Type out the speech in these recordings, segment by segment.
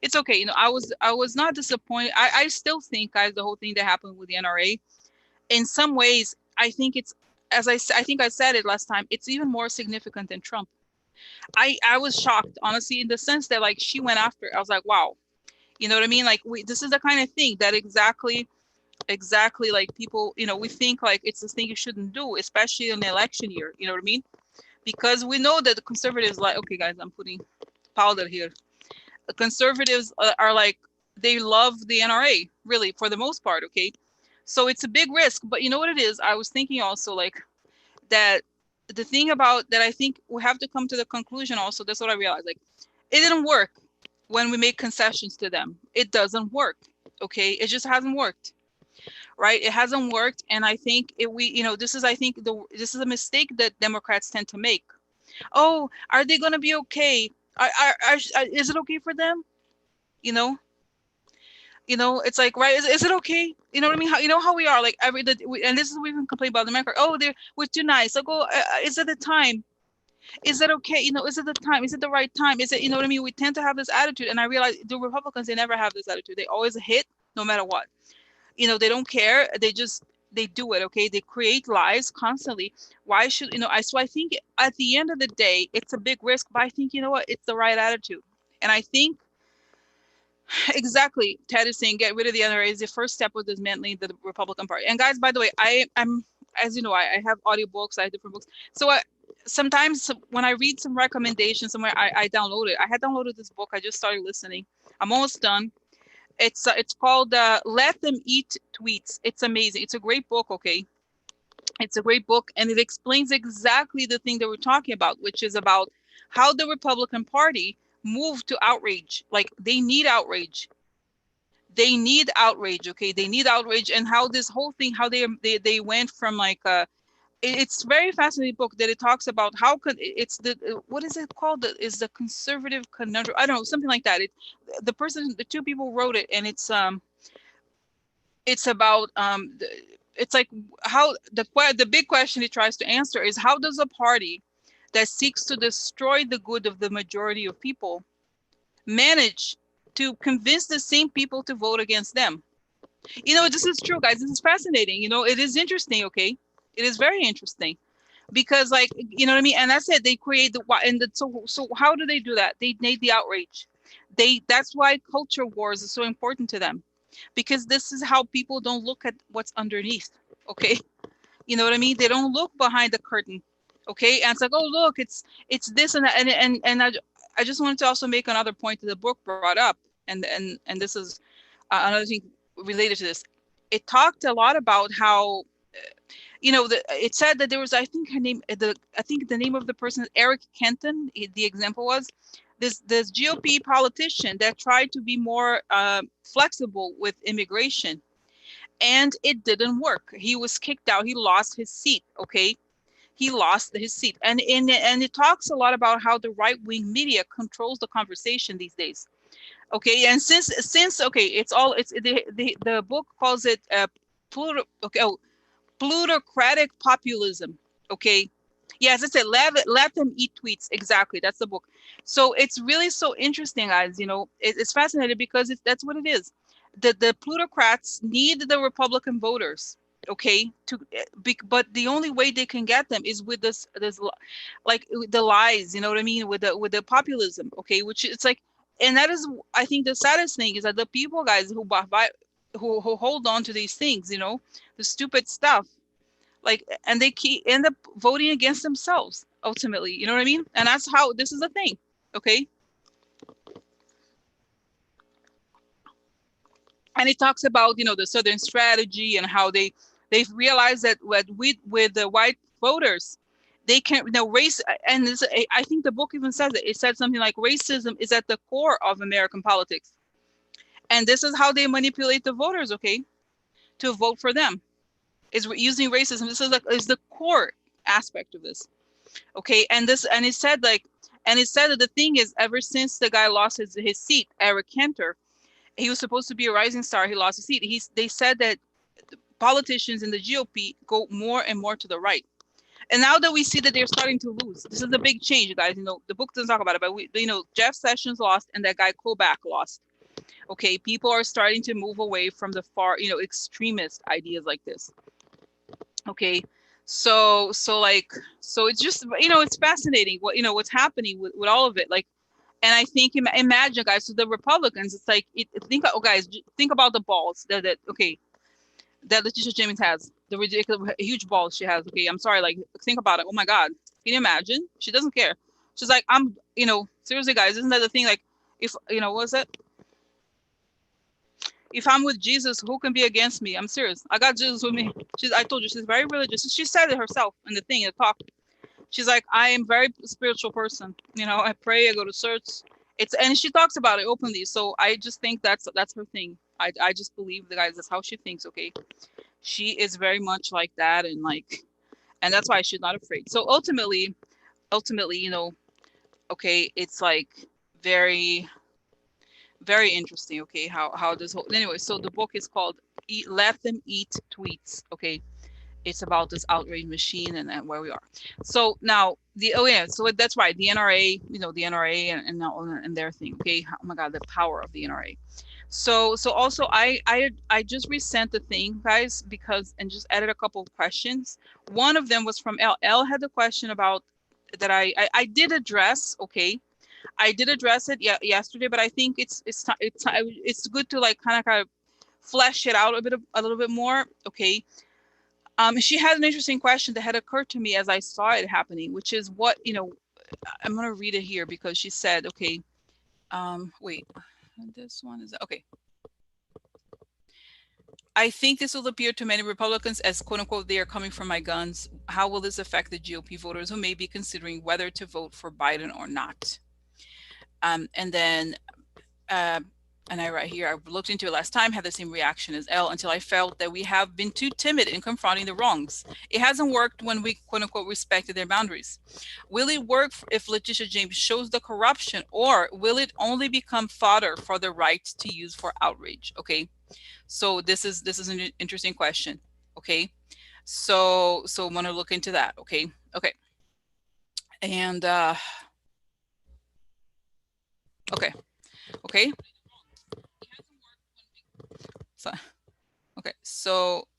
It's okay. I was not disappointed. I still think, guys, the whole thing that happened with the NRA, in some ways, I think it's, I think I said it last time, it's even more significant than Trump. I was shocked, honestly, in the sense that, like, she went after it. I was like, wow. You know what I mean? Like, this is the kind of thing that exactly like people, we think like it's this thing you shouldn't do, especially in the election year. You know what I mean? Because we know that the conservatives, like, okay, guys, I'm putting powder here. The conservatives are like, they love the NRA, really, for the most part. Okay. So it's a big risk, but you know what it is? I was thinking also, like, that the thing about that, I think we have to come to the conclusion also. That's what I realized. Like, it didn't work when we make concessions to them. It doesn't work. Okay. It just hasn't worked. Right. It hasn't worked. And I think this is, I think this is a mistake that Democrats tend to make. Oh, are they going to be okay? Is it okay for them? You know, it's like, right. Is it okay? You know what I mean? How we are, like, and this is, we even complain about the America. Oh, we're too nice. I go, is it the time? Is that okay? Is it the time? Is it the right time? Is it, you know what I mean? We tend to have this attitude. And I realize the Republicans, they never have this attitude. They always hit no matter what. They don't care. They do it. Okay. They create lies constantly. Why should, so I think at the end of the day, it's a big risk, but I think, you know what? It's the right attitude. And I think exactly, Ted is saying, get rid of the NRA is the first step of dismantling the Republican Party. And guys, by the way, I'm, as you know, I have audiobooks, I have different books. So sometimes when I read some recommendation somewhere, I download it. I had downloaded this book. I just started listening. I'm almost done. It's called Let Them Eat Tweets. It's amazing. It's a great book. Okay. It's a great book, and it explains exactly the thing that we're talking about, which is about how the Republican Party moved to outrage. Like, they need outrage. They need outrage. Okay. They need outrage. And how this whole thing, how they went from, like, it's very fascinating book that it talks about how could it's the what is it called, is the conservative conundrum, I don't know, something like that. The two people wrote it, and it's about it's like how the big question it tries to answer is, how does a party that seeks to destroy the good of the majority of people manage to convince the same people to vote against them? This is true, guys. This is fascinating. It is interesting. Okay. It is very interesting, because, like, you know what I mean? And that's it. They create so how do they do that? They need the outrage. That's why culture wars is so important to them, because this is how people don't look at what's underneath. Okay. You know what I mean? They don't look behind the curtain. Okay. And it's like, oh, look, it's this and that. And I just wanted to also make another point that the book brought up. And this is another thing related to this. It talked a lot about how, it said that there was, I think the name of the person, Eric Kenton. The example was this GOP politician that tried to be more flexible with immigration, and it didn't work. He was kicked out. He lost his seat. Okay, he lost his seat, and it talks a lot about how the right-wing media controls the conversation these days. Okay, and since okay, it's the book calls it plutocratic populism. Okay. Yes, I said let them eat tweets. Exactly. That's the book. So it's really so interesting, guys. It's fascinating because that's what it is. The plutocrats need the Republican voters. Okay. But the only way they can get them is with this like the lies. You know what I mean? With the populism. Okay. Which it's like, and that is, I think, the saddest thing is that the people, guys, who hold on to these things, the stupid stuff, like, and they end up voting against themselves ultimately. You know what I mean? And that's how this is the thing. Okay. And it talks about, the Southern strategy and how they've realized that with the white voters, they can, race. And I think the book even says it. It said something like racism is at the core of American politics. And this is how they manipulate the voters, okay, to vote for them, is using racism. This is the core aspect of this. Okay. And it said that the thing is, ever since the guy lost his seat, Eric Cantor, he was supposed to be a rising star. He lost his seat. They said that politicians in the GOP go more and more to the right. And now that we see that they're starting to lose, this is a big change, you guys. The book doesn't talk about it, but Jeff Sessions lost and that guy Kobach lost. Okay, people are starting to move away from the far, extremist ideas like this. Okay, so it's just, it's fascinating what's happening with all of it. Like, and I think, imagine, guys, so the Republicans, it's like, guys, think about the balls that Letitia James has, the ridiculous huge balls she has. Okay, I'm sorry, like, think about it. Oh my God, can you imagine? She doesn't care. She's like, seriously, guys, isn't that the thing? Like, if what was it? If I'm with Jesus, who can be against me? I'm serious. I got Jesus with me. I told you, she's very religious. She said it herself in the talk. She's like, I am very spiritual person. I pray, I go to church. And she talks about it openly. So I just think that's her thing. I just believe the guys, that's how she thinks. Okay. She is very much like that. And that's why she's not afraid. So ultimately, okay, it's like very, very interesting. Okay. How this whole, anyway, so the book is called Let Them Eat Tweets. Okay. It's about this outrage machine and where we are. So now so that's right. The NRA, the NRA and their thing. Okay. Oh my God, the power of the NRA. So also I just resent the thing, guys, and just added a couple of questions. One of them was from L. L had the question about that I did address. Okay. I did address it yesterday, but I think it's good to like kind of flesh it out a little bit more. Okay. She had an interesting question that had occurred to me as I saw it happening, which is what, I'm going to read it here because she said, okay, wait, this one is, okay. I think this will appear to many Republicans as quote unquote, they are coming for my guns. How will this affect the GOP voters who may be considering whether to vote for Biden or not? And then, and I write here, I looked into it last time, had the same reaction as L until I felt that we have been too timid in confronting the wrongs. It hasn't worked when we quote unquote respected their boundaries. Will it work if Letitia James shows the corruption, or will it only become fodder for the right to use for outrage? Okay, so this is an interesting question. Okay, so I'm gonna look into that. Okay, and okay.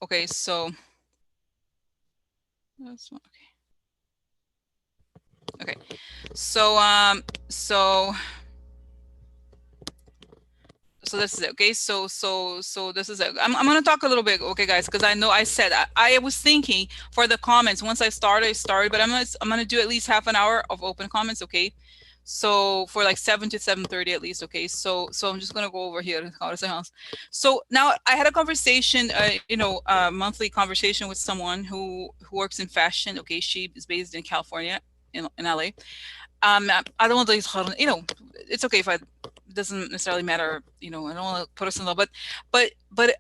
So that's one. Okay. So this is it. Okay. So this is it. I'm going to talk a little bit. Okay, guys, because I know I said I was thinking for the comments once I started, but I'm going to do at least half an hour of open comments. Okay. So for like 7 to 7:30 at least. Okay. So I'm just going to go over here. So now I had a conversation, monthly conversation with someone who works in fashion. Okay. She is based in California, in LA. I don't want to, it's okay if it doesn't necessarily matter, I don't want to put us in love, but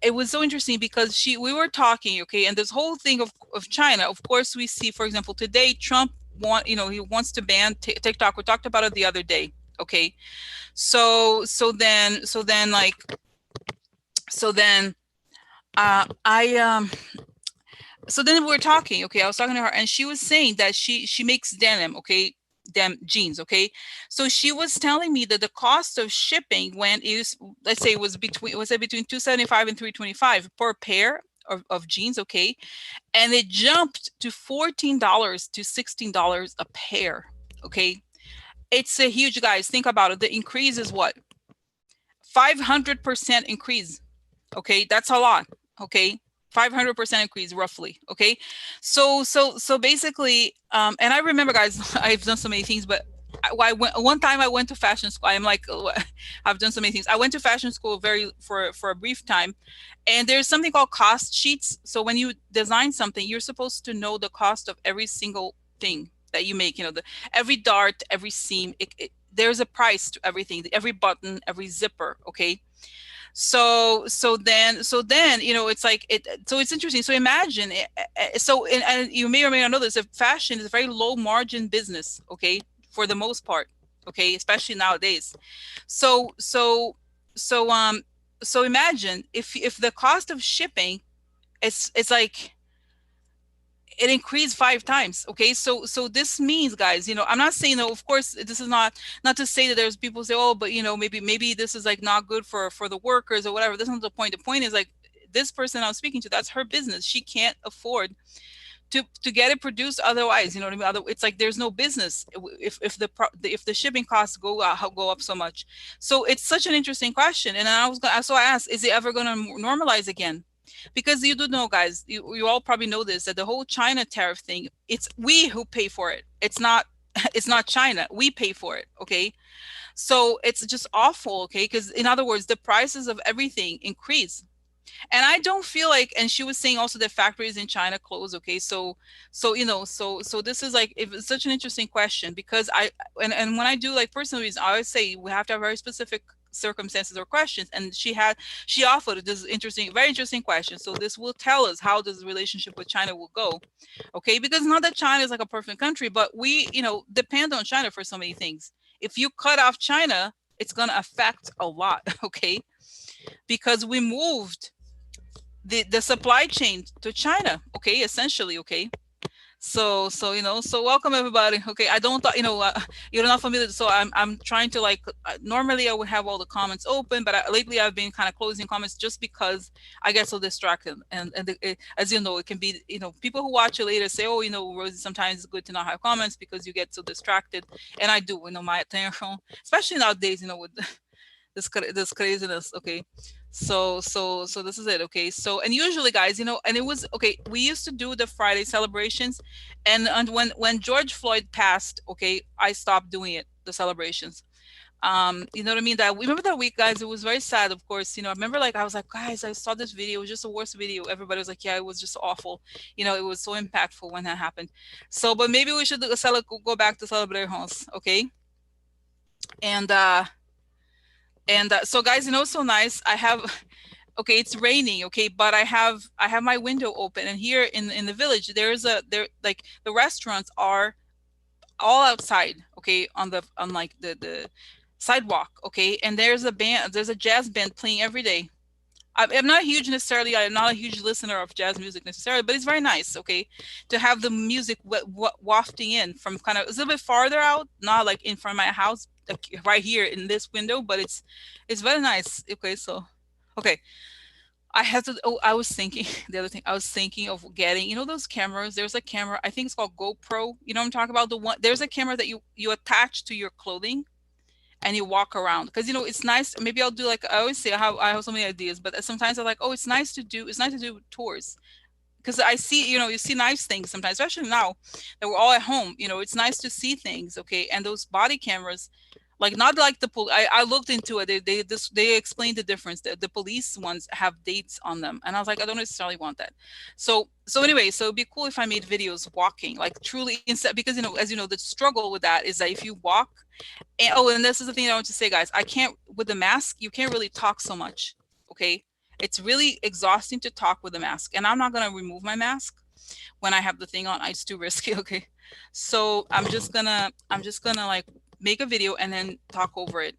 it was so interesting because we were talking, okay, and this whole thing of China, of course, we see, for example, today, Trump he wants to ban TikTok. We talked about it the other day, okay, so then so then we're talking, okay, I was talking to her and she was saying that she makes denim, okay, jeans, okay, so she was telling me that the cost of shipping let's say it was between 275 and 325 per pair of jeans, okay, and it jumped to $14 to $16 a pair, okay. It's a huge, guys, think about it, the increase is what, 500% increase, okay, that's a lot, okay, 500% increase roughly, okay. So basically, and I remember, guys, I've done so many things, but one time I went to fashion school. I'm like, I've done so many things. I went to fashion school for a brief time, and there's something called cost sheets. So when you design something, you're supposed to know the cost of every single thing that you make, every dart, every seam, there's a price to everything, every button, every zipper, okay. So then it's like so it's interesting. So imagine it, and you may or may not know this, if fashion is a very low margin business, okay, for the most part, okay, especially nowadays. So imagine if the cost of shipping, it's like it increased 5 times. Okay, so this means, guys, I'm not saying that, of course, this is not to say that there's people say, oh, but maybe this is like not good for the workers or whatever. That's not the point. The point is, like, this person I was speaking to, that's her business. She can't afford to get it produced otherwise. You know what I mean? It's like there's no business if the shipping costs go up so much. So it's such an interesting question, and so I asked, is it ever going to normalize again? Because you do know, guys, you all probably know this, that the whole China tariff thing, it's we who pay for it. It's not it's not China. We pay for it. Okay, so it's just awful. Okay, because in other words, the prices of everything increase. And I don't feel like, and she was saying also that factories in China close. Okay, so this is like, if it's such an interesting question, because and when I do like personal reasons, I always say we have to have very specific circumstances or questions, and she offered this very interesting question. So this will tell us how this relationship with China will go. Okay, because not that China is like a perfect country, but we depend on China for so many things. If you cut off China, it's going to affect a lot. Okay, because we moved the supply chain to China. Okay, essentially. Okay, so welcome everybody. Okay, I don't thought you're not familiar, so I'm trying to, like, normally I would have all the comments open, but lately I've been kind of closing comments just because I get so distracted. And as you know, it can be, people who watch it later say, oh, Rosie, sometimes it's good to not have comments because you get so distracted. And I do, my attention, especially nowadays, with this craziness. Okay, so this is it. Okay, so, and usually, guys, and it was okay, we used to do the Friday celebrations, and when George Floyd passed, okay, I stopped doing it, the celebrations. You know what I mean? That, remember that week, guys, it was very sad, of course. I remember, like, I was like, guys, I saw this video, it was just the worst video. Everybody was like, yeah, it was just awful. It was so impactful when that happened. So, but maybe we should go back to celebrations. Okay, and so, guys, it's so nice. I have okay, it's raining. Okay, but I have my window open, and here in the village, there like, the restaurants are all outside. Okay, on like the sidewalk. Okay, and there's a jazz band playing every day. I'm not huge necessarily. I'm not a huge listener of jazz music necessarily, but it's very nice. Okay, to have the music wafting in from kind of, it's a little bit farther out, not like in front of my house, like right here in this window, but it's very nice. Okay, so okay, I had to. Oh, I was thinking the other thing. I was thinking of getting, those cameras. There's a camera. I think it's called GoPro. You know what I'm talking about? The one. There's a camera that you attach to your clothing, and you walk around, because it's nice. Maybe I'll do, like I always say, I have so many ideas, but sometimes I'm like, oh, it's nice to do tours, because I see, you see nice things sometimes, especially now that we're all at home. It's nice to see things. Okay, and those body cameras, like, not like I looked into it. They explained the difference. The police ones have dates on them, and I was like, I don't necessarily want that. So anyway, so it'd be cool if I made videos walking, like, truly, instead, because as you know, the struggle with that is that if you walk, and this is the thing I want to say, guys, I can't, with the mask, you can't really talk so much. Okay, it's really exhausting to talk with a mask, and I'm not going to remove my mask when I have the thing on. It's too risky. Okay, so I'm just gonna like make a video and then talk over it,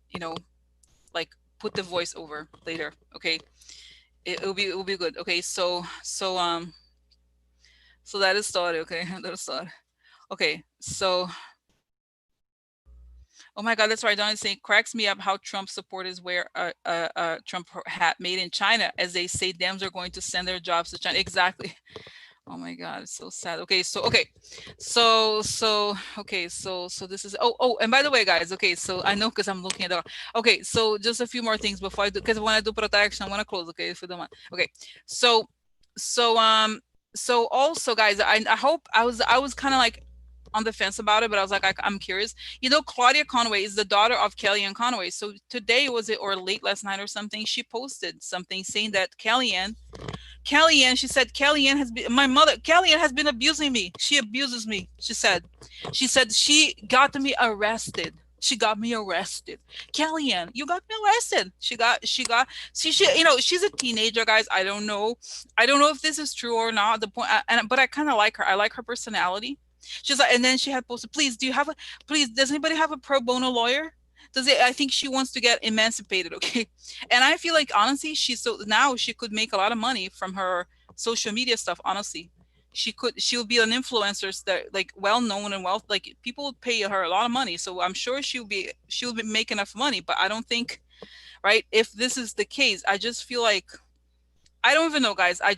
like, put the voice over later. Okay, it'll be good. Okay, so that is started. Okay, that is started. Okay, so, oh my God, that's right. Don is saying, cracks me up how Trump supporters wear a Trump hat made in China, as they say Dems are going to send their jobs to China. Exactly. Oh my God, it's so sad. Okay, so this is, and by the way, guys, okay, so I know, because I'm looking at the, okay, so just a few more things before I do, because when I do protection, I want to close. Okay, if you don't mind. Okay, so so um so also, guys, I hope, I was kind of like on the fence about it, but I was like, I'm curious. Claudia Conway is the daughter of Kellyanne Conway. So today, was it, or late last night or something, she posted something saying that Kellyanne, she said, Kellyanne has been abusing me. She abuses me. She said she got me arrested. She got me arrested. Kellyanne, you got me arrested. She's a teenager, guys. I don't know if this is true or not. The point, but I kind of like her. I like her personality. She's like, and then she had posted, please, does anybody have a pro bono lawyer? I think she wants to get emancipated. Okay. And I feel like, honestly, now she could make a lot of money from her social media stuff. Honestly, she'll be an influencer that like well known and well, like people would pay her a lot of money. So I'm sure she'll be make enough money. But I don't think, right, if this is the case, I just feel like I don't even know, guys. I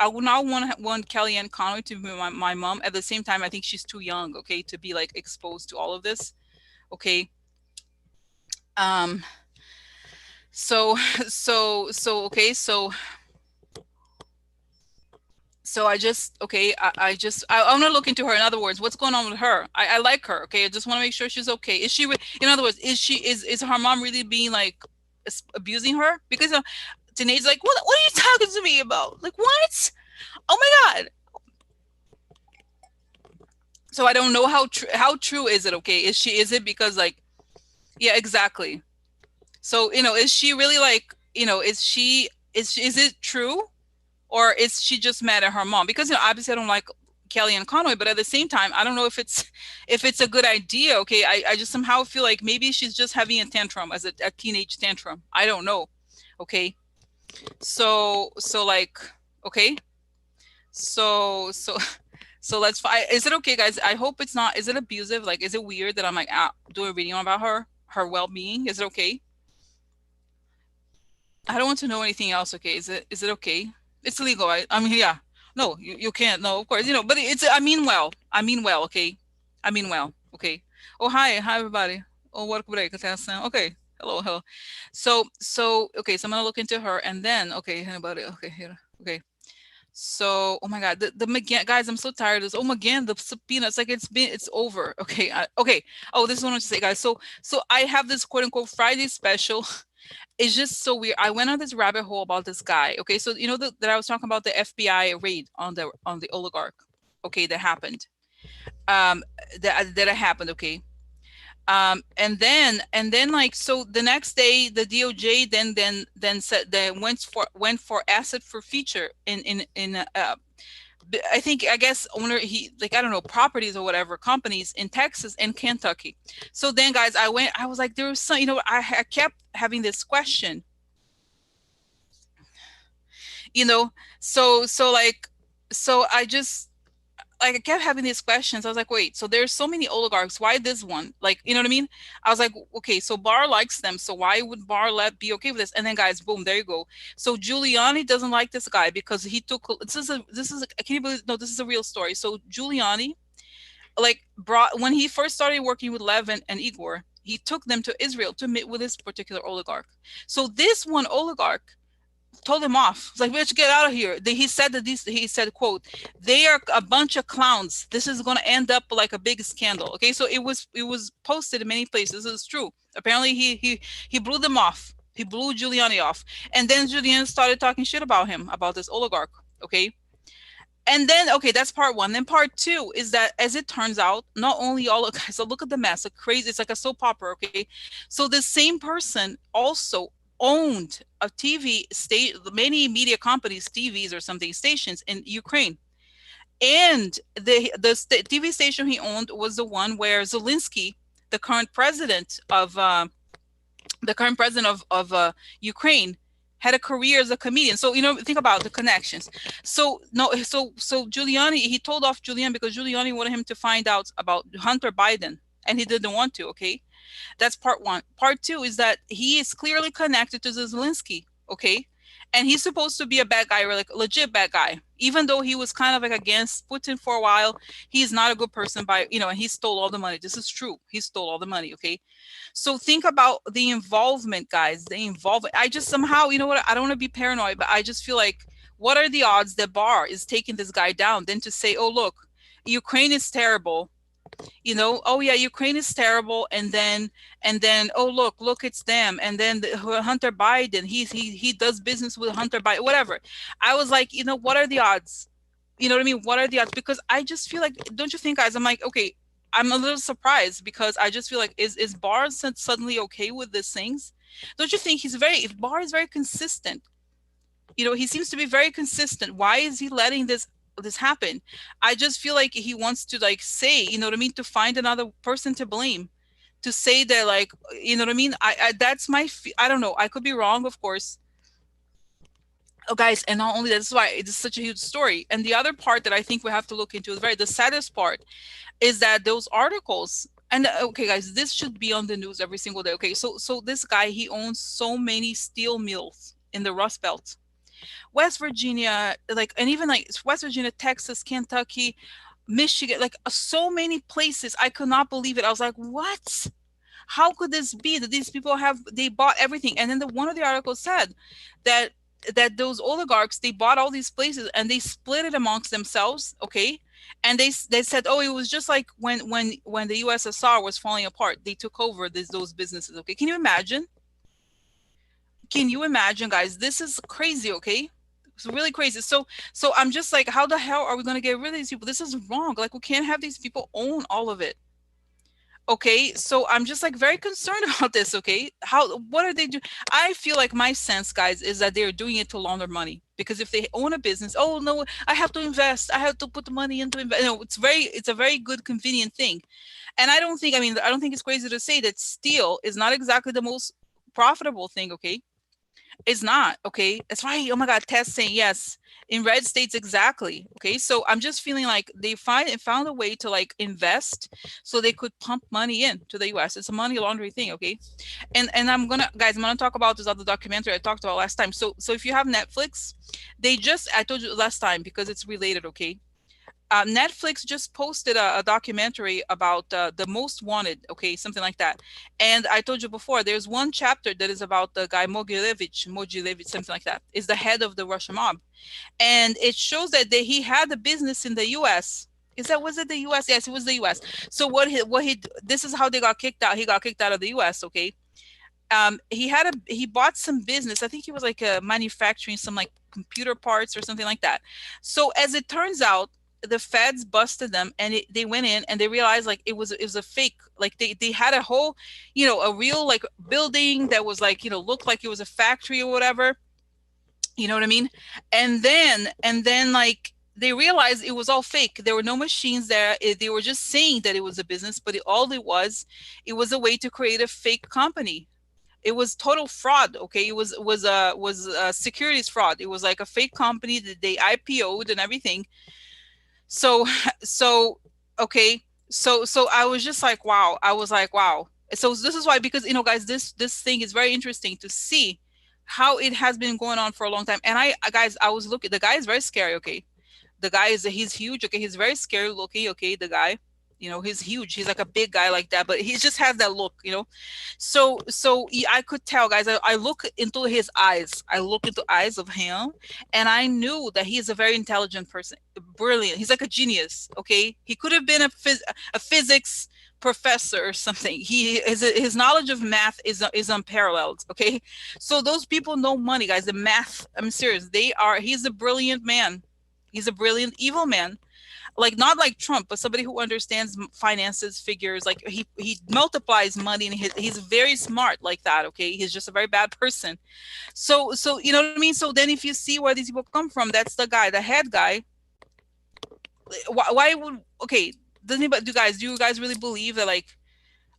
would not want Kellyanne Conway to be my mom. At the same time, I think she's too young, okay, to be like exposed to all of this. Okay. Um so okay, so I just, okay, I want to look into her. In other words, what's going on with her? I like her, okay, I just want to make sure she's okay. Is she in other words, is her mom really being like abusing her? Because Tanae's like, what are you talking to me about? Like, what? Oh my god. So I don't know how true is it, okay? Is it because like, yeah, exactly. So, is she really like, is it true? Or is she just mad at her mom? Because obviously I don't like Kellyanne Conway, but at the same time, I don't know if it's a good idea. Okay, I just somehow feel like maybe she's just having a tantrum, as a teenage tantrum. I don't know. Okay, so like, okay, so let's find. Is it okay, guys? I hope it's not. Is it abusive? Like, is it weird that I'm like doing a video about her well-being? Is it okay? I don't want to know anything else. Okay, is it okay? It's illegal. I mean, yeah. No, you can't. No, of course, but it's, I mean well. I mean well, okay? I mean well, okay? Oh, hi everybody. Oh, what break? Okay. Hello. Okay, so I'm gonna look into her, and then, okay, anybody, okay, here, okay. So, oh my God, the McGann, guys, I'm so tired of this. Oh, McGann, the subpoena, it's like it's over. Okay, okay. Oh, this is what I want to say, guys. So I have this quote unquote Friday special. It's just so weird. I went on this rabbit hole about this guy. Okay, so that I was talking about the FBI raid on the oligarch. Okay, that happened. That happened. Okay. And then like, so the next day the DOJ then said that went for asset for feature in I guess owner, he, like, I don't know, properties or whatever, companies in Texas and Kentucky. So then, guys, I was like, there was some, I kept having this question, so like, so I just, like, I kept having these questions. I was like, wait, so there's so many oligarchs. Why this one? Like, you know what I mean? I was like, okay, so Barr likes them. So why would Barr be okay with this? And then, guys, boom, there you go. So Giuliani doesn't like this guy because he took, can you believe, no, this is a real story. So Giuliani, like, when he first started working with Levin and Igor, he took them to Israel to meet with this particular oligarch. So this one oligarch told him off. It's like, we should get out of here. He said he said, quote, they are a bunch of clowns. This is going to end up like a big scandal. Okay, so it was posted in many places. It's true. Apparently he blew them off. He blew Giuliani off, and then Giuliani started talking shit about him, about this oligarch. Okay. And then, okay, that's part one. Then part two is that, as it turns out, not only all of guys, so look at the mess, a crazy, it's like a soap opera, okay? So the same person also owned a TV state, many media companies, TVs or something, stations in Ukraine. And the TV station he owned was the one where Zelensky, the current president of Ukraine, had a career as a comedian. So, think about the connections. So no, so Giuliani, he told off Giuliani because Giuliani wanted him to find out about Hunter Biden, and he didn't want to. Okay, that's part one. Part two is that he is clearly connected to Zelensky. Okay, and he's supposed to be a bad guy, or like a legit bad guy, even though he was kind of like against Putin for a while. He's not a good person and he stole all the money. This is true. He stole all the money. Okay. So think about the involvement, guys, the involvement. I just somehow, you know what? I don't want to be paranoid, but I just feel like, what are the odds that Barr is taking this guy down than to say, oh, look, Ukraine is terrible. Oh yeah, Ukraine is terrible, and then oh, look, it's them, and then Hunter Biden, he does business with Hunter Biden, whatever. I was like, what are the odds? You know what I mean? What are the odds? Because I just feel like, don't you think, guys? I'm like, okay, I'm a little surprised because I just feel like, is Barr suddenly okay with these things? Don't you think if Barr is very consistent? He seems to be very consistent. Why is he letting this happen? I just feel like he wants to, like, say, you know what I mean, to find another person to blame, to say that, like, you know what I mean. That's my, I don't know. I could be wrong, of course. Oh, guys, and not only that's why it's such a huge story. And the other part that I think we have to look into is the saddest part is that those articles, and okay guys, this should be on the news every single day. Okay, so this guy, he owns so many steel mills in the Rust Belt, West Virginia, like, and even like West Virginia, Texas, Kentucky, Michigan, like so many places. I could not believe it. I was like, what? How could this be that these people have, they bought everything? And then one of the articles said that those oligarchs, they bought all these places and they split it amongst themselves. Okay, and they said, oh, it was just like when the USSR was falling apart, they took over those businesses. Okay, can you imagine? Can you imagine, guys? This is crazy. Okay, it's really crazy. So I'm just like, how the hell are we going to get rid of these people? This is wrong. Like, we can't have these people own all of it. Okay, so I'm just like very concerned about this. Okay, what are they doing? I feel like my sense, guys, is that they're doing it to launder money, because if they own a business, oh no, I have to invest, I have to put the money into invest. It's a very good convenient thing. And I don't think, I mean, I don't think it's crazy to say that steel is not exactly the most profitable thing. Okay, it's not. Okay, that's right. Oh my God, Tess saying yes in red states, exactly. Okay, so I'm just feeling like they found a way to like invest so they could pump money in to the US. It's a money laundering thing. Okay, and I'm gonna, guys, I'm gonna talk about this other documentary I talked about last time. So if you have Netflix, I told you last time because it's related. Okay, Netflix just posted a documentary about the most wanted, okay, something like that. And I told you before, there's one chapter that is about the guy Mogilevich, something like that, is the head of the Russian mob. And it shows that he had a business in the US. Was it the US? Yes, it was the US. So this is how they got kicked out. He got kicked out of the US, okay? He bought some business. I think he was like manufacturing some like computer parts or something like that. So as it turns out, the feds busted them, and they went in and they realized like it was a fake. Like they had a whole, a real like building that was like, looked like it was a factory or whatever. You know what I mean? And then like they realized it was all fake. There were no machines there. They were just saying that it was a business, but all it was a way to create a fake company. It was total fraud. Okay, it was a securities fraud. It was like a fake company that they IPO'd and everything. So so okay, so I was just like, wow. I was like, wow. So this is why, because guys, this thing is very interesting to see how it has been going on for a long time. And I was looking, the guy is very scary. Okay, the guy he's huge. Okay, he's very scary looking. Okay, the guy, he's huge. He's like a big guy like that, but he just has that look. So I could tell, guys. I look into his eyes. I look into eyes of him, and I knew that he's a very intelligent person, brilliant. He's like a genius. Okay, he could have been a physics professor or something. His knowledge of math is unparalleled. Okay, so those people know money, guys. The math. I'm serious. He's a brilliant man. He's a brilliant evil man, like not like Trump, but somebody who understands finances, figures. Like he multiplies money, and he's very smart like that. Okay, he's just a very bad person. So you know what I mean. So then if you see where these people come from, that's the guy, the head guy. Why would okay? Do you guys really believe that, like,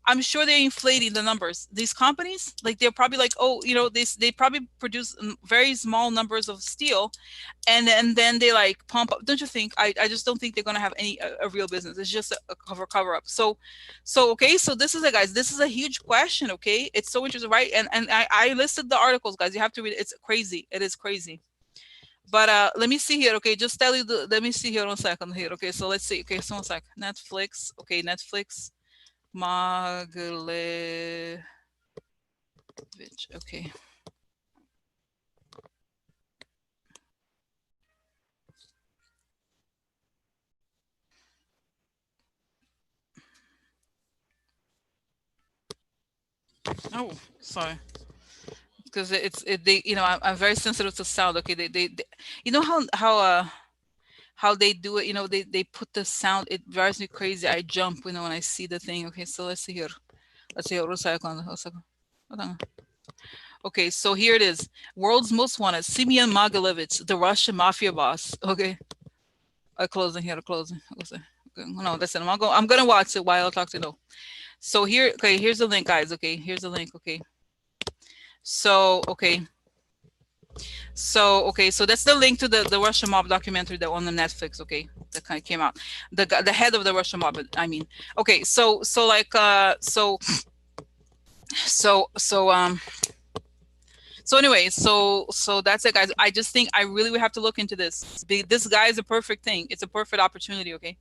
I'm sure they're inflating the numbers. These companies, like, they're probably like, oh, they probably produce very small numbers of steel, and then they like pump up. Don't you think? I just don't think they're gonna have a real business. It's just a cover up. So okay. So this is guys. This is a huge question. Okay, it's so interesting, right? And I listed the articles, guys. You have to read it. It's crazy. It is crazy. But let me see here. Okay, just tell you. Let me see here 1 second here. Okay, so let's see. Okay, so 1 sec. Netflix. Okay, Netflix. Maglevich. Okay. Oh, sorry. Because they, I'm very sensitive to sound. Okay, they you know how they do it. They put the sound. It drives me crazy. I jump. When I see the thing. Okay, so let's see here. Let's see. Okay, so here it is. World's most wanted, Simeon Mogilevich, the Russian mafia boss. Okay, closing here. Closing. Okay. No, listen. I'm gonna watch it while I talk to you. So here. Okay, here's the link, guys. Okay, here's the link. Okay. So okay. So okay, so that's the link to the Russian mob documentary that on the Netflix. Okay, that kind of came out. The head of the Russian mob. I mean, okay, so like so so anyway, so that's it, guys. I just think I really would have to look into this. This guy is a perfect thing. It's a perfect opportunity. Okay,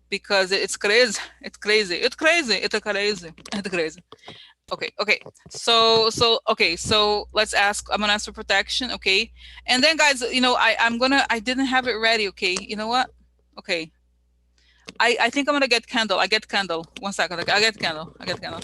because it's crazy. It's crazy. It's crazy. It's crazy. It's crazy. Okay, okay. So let's ask. I'm gonna ask for protection. Okay, and then guys, I didn't have it ready. Okay, you know what? Okay, I think I'm gonna get candle. I get candle. 1 second. Okay, I get candle. I get candle.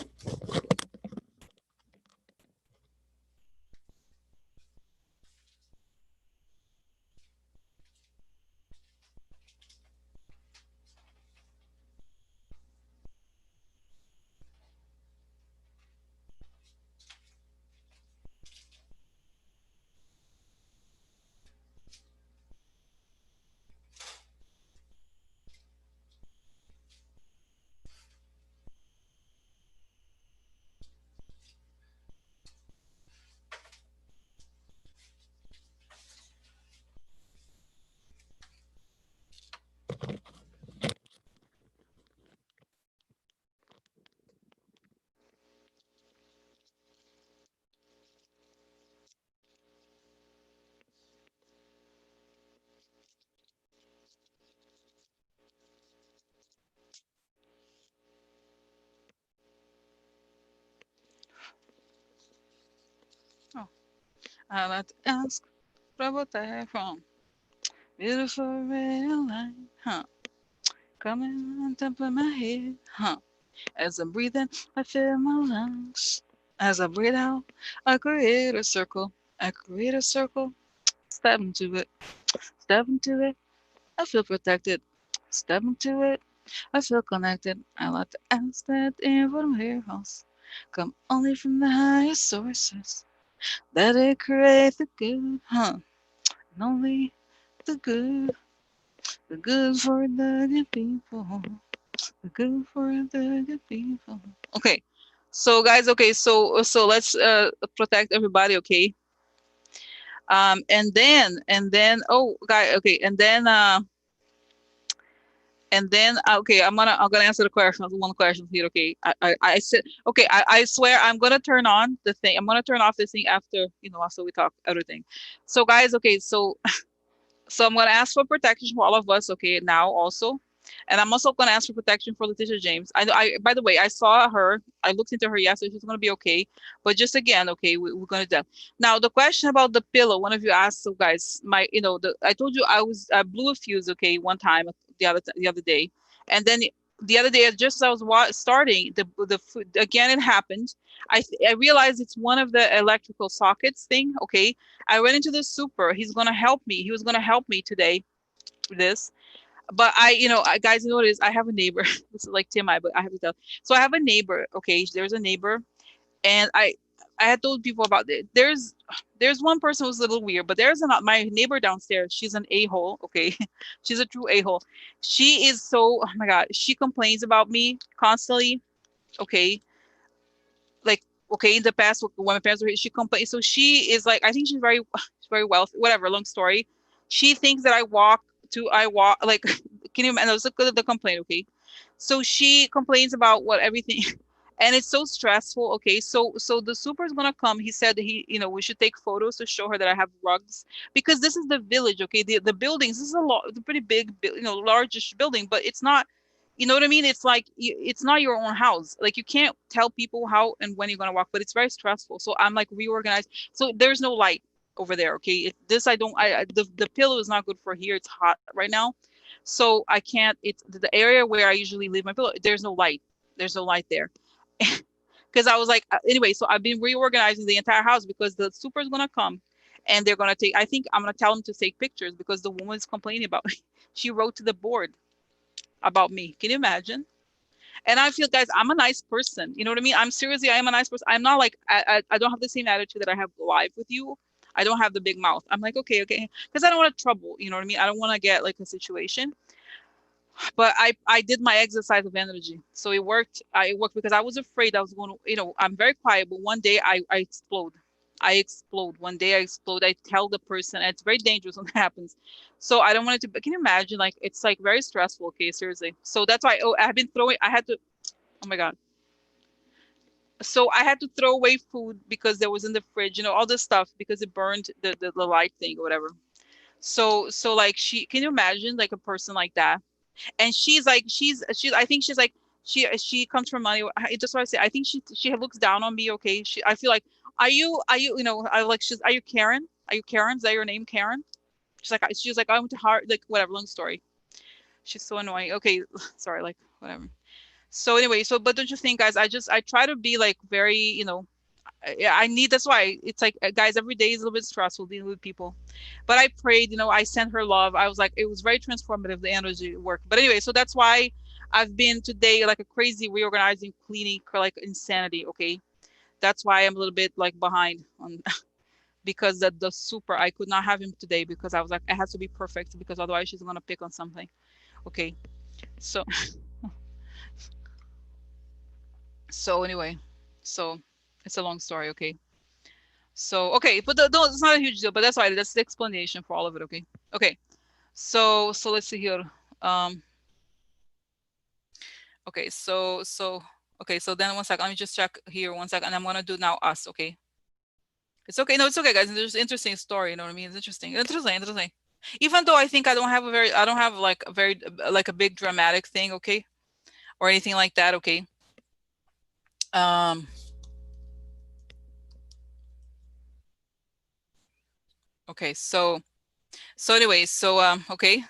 Oh, I like to ask about that from beautiful red line, huh? Coming on top of my head, huh? As I'm breathing, I fill my lungs. As I breathe out, I create a circle. I create a circle. Step into it. Step into it. I feel protected. Step into it. I feel connected. I like to ask that in miracles come only from the highest sources. That it create the good, huh? And only the good. The good for the good people. The good for the good people. Okay. So guys, okay, so let's protect everybody, okay? And then oh guy, okay, and then okay, I'm gonna answer the question, one question here, okay? I said okay, I swear I'm gonna turn on the thing. I'm gonna turn off this thing after, after we talk everything. So guys, okay, so I'm gonna ask for protection for all of us, okay, now also. And I'm also gonna ask for protection for Letitia James. By the way, I saw her. I looked into her yesterday. She's gonna be okay. But just again, okay, we're gonna do. Now the question about the pillow. One of you asked, so guys, I told you I blew a fuse, okay, one time the other day, and then the other day, just as I was starting again, it happened. I realized it's one of the electrical sockets thing. Okay, I went into the super. He's gonna help me. He was gonna help me today with this. But guys, you know what it is? I have a neighbor. This is like TMI, but I have to tell. So I have a neighbor. Okay, there's a neighbor, and I had told people about it. There's one person who's a little weird, but there's not my neighbor downstairs. She's an a-hole. Okay, she's a true a-hole. She is so, oh my god. She complains about me constantly. Okay, like, okay, in the past when my parents were here, she complained. So she is like, I think she's very wealthy, whatever, long story. She thinks that I walk like can you imagine? That was the complaint. Okay, so she complains about what everything and it's so stressful. Okay, so the super is gonna come. He said we should take photos to show her that I have rugs, because this is the village. Okay, the buildings, this is a pretty big, largish building, but it's not, you know what I mean? It's like it's not your own house. Like, you can't tell people how and when you're gonna walk, but it's very stressful. So I'm like reorganized. So there's no light over there. Okay, this I don't. The pillow is not good for here. It's hot right now, so I can't. It's the area where I usually leave my pillow. There's no light. There's no light there. Because I was like, anyway. So I've been reorganizing the entire house because the super is gonna come, and they're gonna take. I think I'm gonna tell them to take pictures because the woman's complaining about. She wrote to the board about me. Can you imagine? And I feel, guys, I'm a nice person. You know what I mean? I am a nice person. I'm not like, I don't have the same attitude that I have live with you. I don't have the big mouth. I'm like, okay, okay. Because I don't want to trouble. You know what I mean? I don't want to get like a situation. But I did my exercise of energy. So it worked. It worked because I was afraid I was going to, I'm very quiet, but one day I explode. I explode. One day I explode. I tell the person, and it's very dangerous when it happens. So I don't want it to, but can you imagine? Like, it's like very stressful. Okay, seriously. So that's why, oh, I've been throwing, I had to, oh my God. So I had to throw away food because there was in the fridge, all this stuff because it burned the light thing or whatever. So like, can you imagine like a person like that? And she's like, I think she's like, she comes from money. Just what I say. I think she looks down on me. Okay. I feel like, are you, I like, are you Karen? Are you Karen? Is that your name, Karen? She's like, I went to Harvard, like, whatever, long story. She's so annoying. Okay. Sorry, like, whatever. So anyway, but don't you think, guys, I try to be like very, yeah, that's why it's like, guys, every day is a little bit stressful dealing with people. But I prayed, I sent her love. I was like, it was very transformative, the energy work. But anyway, so that's why I've been today like a crazy reorganizing, cleaning, like insanity. Okay. That's why I'm a little bit like behind on because the super, I could not have him today because I was like, it has to be perfect because otherwise she's gonna pick on something. Okay. So so anyway, so it's a long story. Okay. So okay, but it's not a huge deal, but that's why that's the explanation for all of it. Okay. Okay. So let's see here. Um, okay, okay, so then one second, let me just check here one second, and I'm gonna do now us, okay? It's okay, no, it's okay, guys. It's an interesting story, you know what I mean? It's interesting, interesting. Even though I think I don't have like a very like a big dramatic thing, okay, or anything like that, okay. Um, okay, so anyway, okay,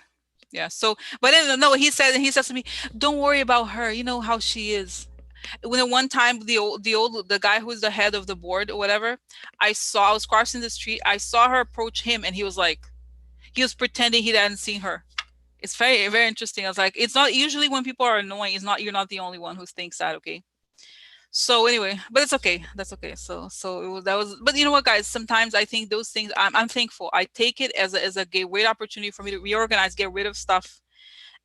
yeah. So, but then no, he says to me, "Don't worry about her. You know how she is." When one time the guy who's the head of the board or whatever, I was crossing the street, I saw her approach him, and he was pretending he hadn't seen her. It's very very interesting. I was like, it's not usually when people are annoying, it's not, you're not the only one who thinks that. Okay. So anyway, but it's okay, that's okay. That was, but you know what, guys, sometimes I think those things, I'm thankful. I take it as a great opportunity for me to reorganize, get rid of stuff,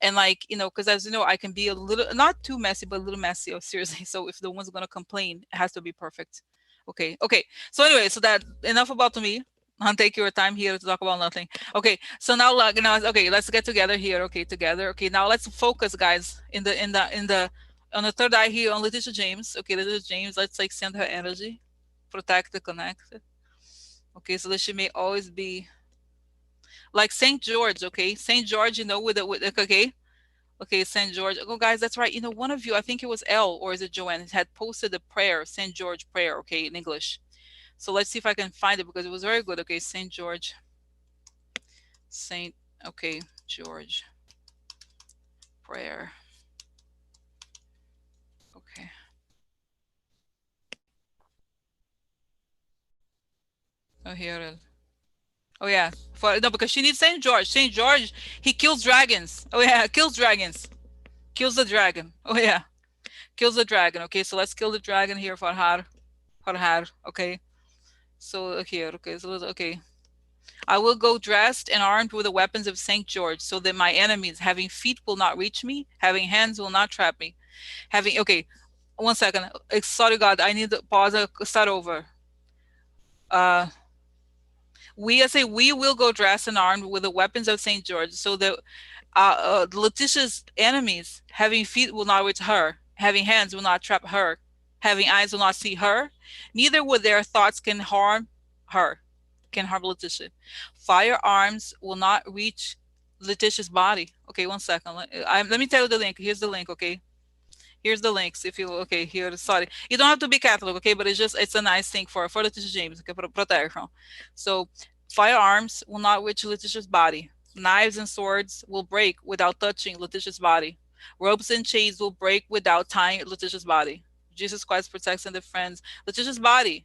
and like, because as you know, I can be a little, not too messy, but a little messy. Oh, seriously. So if the one's going to complain, it has to be perfect. Okay. So anyway, so that enough about me. I'll take your time here to talk about nothing. Okay, so now, like, okay, let's get together here. Okay, together. Okay, now let's focus, guys, in the on the third eye here on Letitia James. Okay, Letitia James, let's like send her energy, protect the connected. Okay, so that she may always be like Saint George. Okay, Saint George, with okay. Okay, St. George. Oh, guys, that's right. One of you, I think it was Elle or is it Joanne, had posted a prayer, St. George prayer, okay, in English. So let's see if I can find it because it was very good. Okay, St. George. Saint, okay, George prayer. Okay. Oh, here it is. Oh, yeah. No, because she needs St. George. St. George, he kills dragons. Oh, yeah, kills dragons. Kills the dragon. Oh, yeah. Kills the dragon. Okay, so let's kill the dragon here for her. For her. Okay. So here, okay, so okay. I will go dressed and armed with the weapons of St. George, so that my enemies, having feet, will not reach me, having hands, will not trap me. Okay, one second. Sorry, God, I need to pause. Start over. Uh, I say, we will go dressed and armed with the weapons of St. George, so that Letitia's enemies, having feet, will not reach her, having hands, will not trap her, having eyes, will not see her, neither will their thoughts can harm her, can harm Letitia. Firearms will not reach Letitia's body. Okay, one second. Let me tell you the link. Here's the link, okay? Here's the links if you, okay, here, sorry. You don't have to be Catholic, okay, but it's a nice thing for Letitia James, okay, for protection. So firearms will not reach Letitia's body. Knives and swords will break without touching Letitia's body. Ropes and chains will break without tying Letitia's body. Jesus Christ protects and defends Letitia's body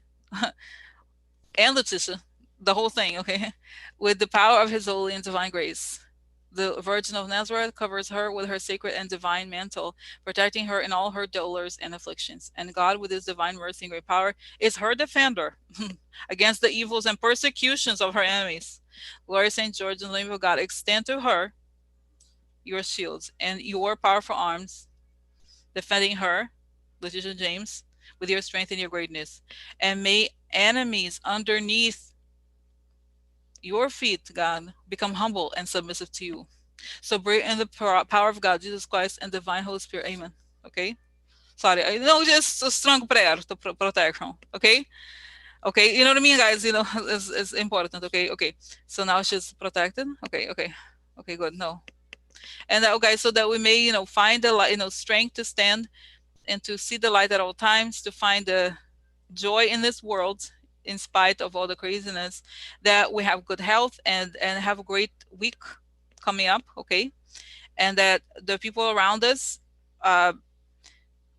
and Letitia, the whole thing, okay, with the power of his holy and divine grace. The Virgin of Nazareth covers her with her sacred and divine mantle, protecting her in all her dolors and afflictions. And God, with his divine mercy and great power, is her defender against the evils and persecutions of her enemies. Glory, St. George, in the name of God, extend to her your shields and your powerful arms, defending her, Letitia James, with your strength and your greatness. And may enemies underneath your feet, God, become humble and submissive to you. So pray in the power of God, Jesus Christ, and divine Holy Spirit. Amen. Okay? Sorry, I know just a strong prayer to protection. Okay? Okay, you know what I mean, guys? You know, it's important. Okay, okay. So now she's protected. Okay, okay. Okay, good. No. And okay, so that we may, find the light, strength to stand and to see the light at all times, to find the joy in this world in spite of all the craziness, that we have good health and have a great week coming up, okay? And that the people around us uh,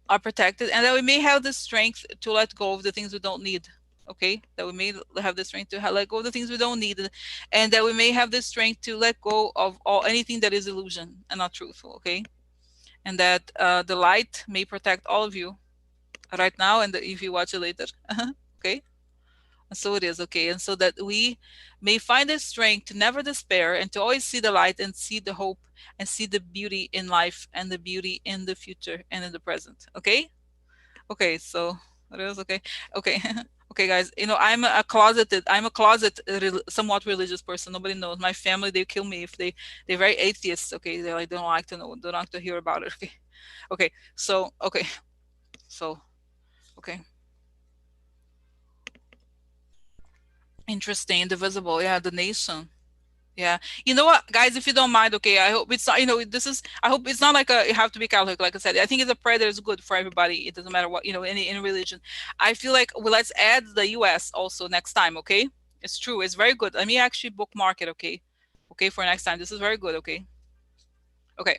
are protected, and that we may have the strength to let go of the things we don't need, okay? That we may have the strength to let go of the things we don't need, and that we may have the strength to let go of all anything that is illusion and not truthful, okay? And that the light may protect all of you right now, and if you watch it later, okay? And so it is, okay? And so that we may find the strength to never despair and to always see the light and see the hope and see the beauty in life and the beauty in the future and in the present, okay? Okay, so it is okay. Okay. Okay, guys, I'm a closet somewhat religious person. Nobody knows. My family, they kill me if they're very atheists, okay? They like don't like to know, don't like to hear about it. Okay. Okay. So, okay. So, okay. Interesting, indivisible. Yeah, the nation. Yeah. You know what, guys, if you don't mind, okay, I hope it's not, I hope it's not like you have to be Catholic, like I said. I think it's a prayer that is good for everybody. It doesn't matter what, any religion. I feel like, well, let's add the US also next time, okay? It's true. It's very good. Let me actually bookmark it, okay? Okay, for next time. This is very good, okay? Okay.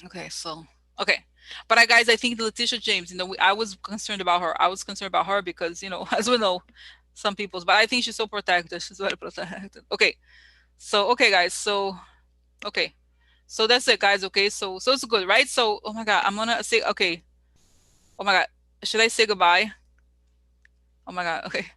Okay, so, okay. But guys, I think Letitia James, I was concerned about her. I was concerned about her because, as we know, some people's, but I think she's so protected. She's very protected. Okay. So, okay, guys. So, okay. So that's it, guys. Okay. So it's good, right? So, oh my God, I'm gonna say, okay. Oh my God. Should I say goodbye? Oh my God. Okay.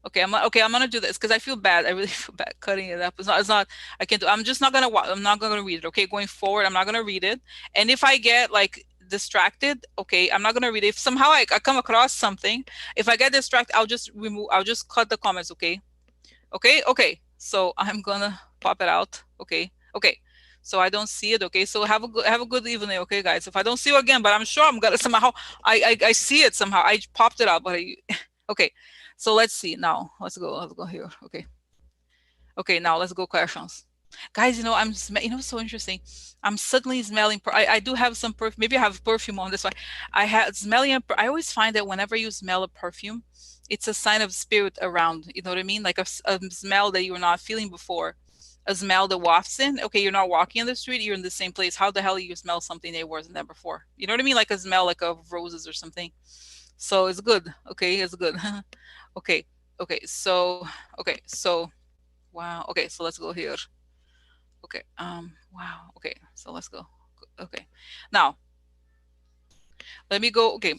Okay. I'm gonna do this because I feel bad. I really feel bad cutting it up. It's not, I can't do, I'm just not gonna, I'm not gonna read it. Okay. Going forward, I'm not gonna read it. And if I get like distracted, okay, I'm not gonna read it. If somehow I come across something, if I get distracted, I'll just cut the comments. Okay. Okay, okay. So I'm gonna pop it out. Okay, okay. So I don't see it. Okay, so have a good evening. Okay, guys. If I don't see you again, but I'm sure I'm gonna somehow I see it somehow. I popped it out, but okay. So let's see now. Let's go here. Okay. Okay, now let's go questions. Guys, so interesting. I'm suddenly smelling, I do have some perfume. Maybe I have perfume on this one. I had smelling, I always find that whenever you smell a perfume, it's a sign of spirit around. You know what I mean? Like a smell that you're not feeling before. A smell that wafts in. Okay, you're not walking in the street, you're in the same place. How the hell you smell something that wasn't there before? You know what I mean? Like a smell like of roses or something. So it's good. Okay, it's good. Okay, okay, so wow. Okay, so let's go here. Okay. Wow. Okay. So let's go. Okay. Now, let me go. Okay.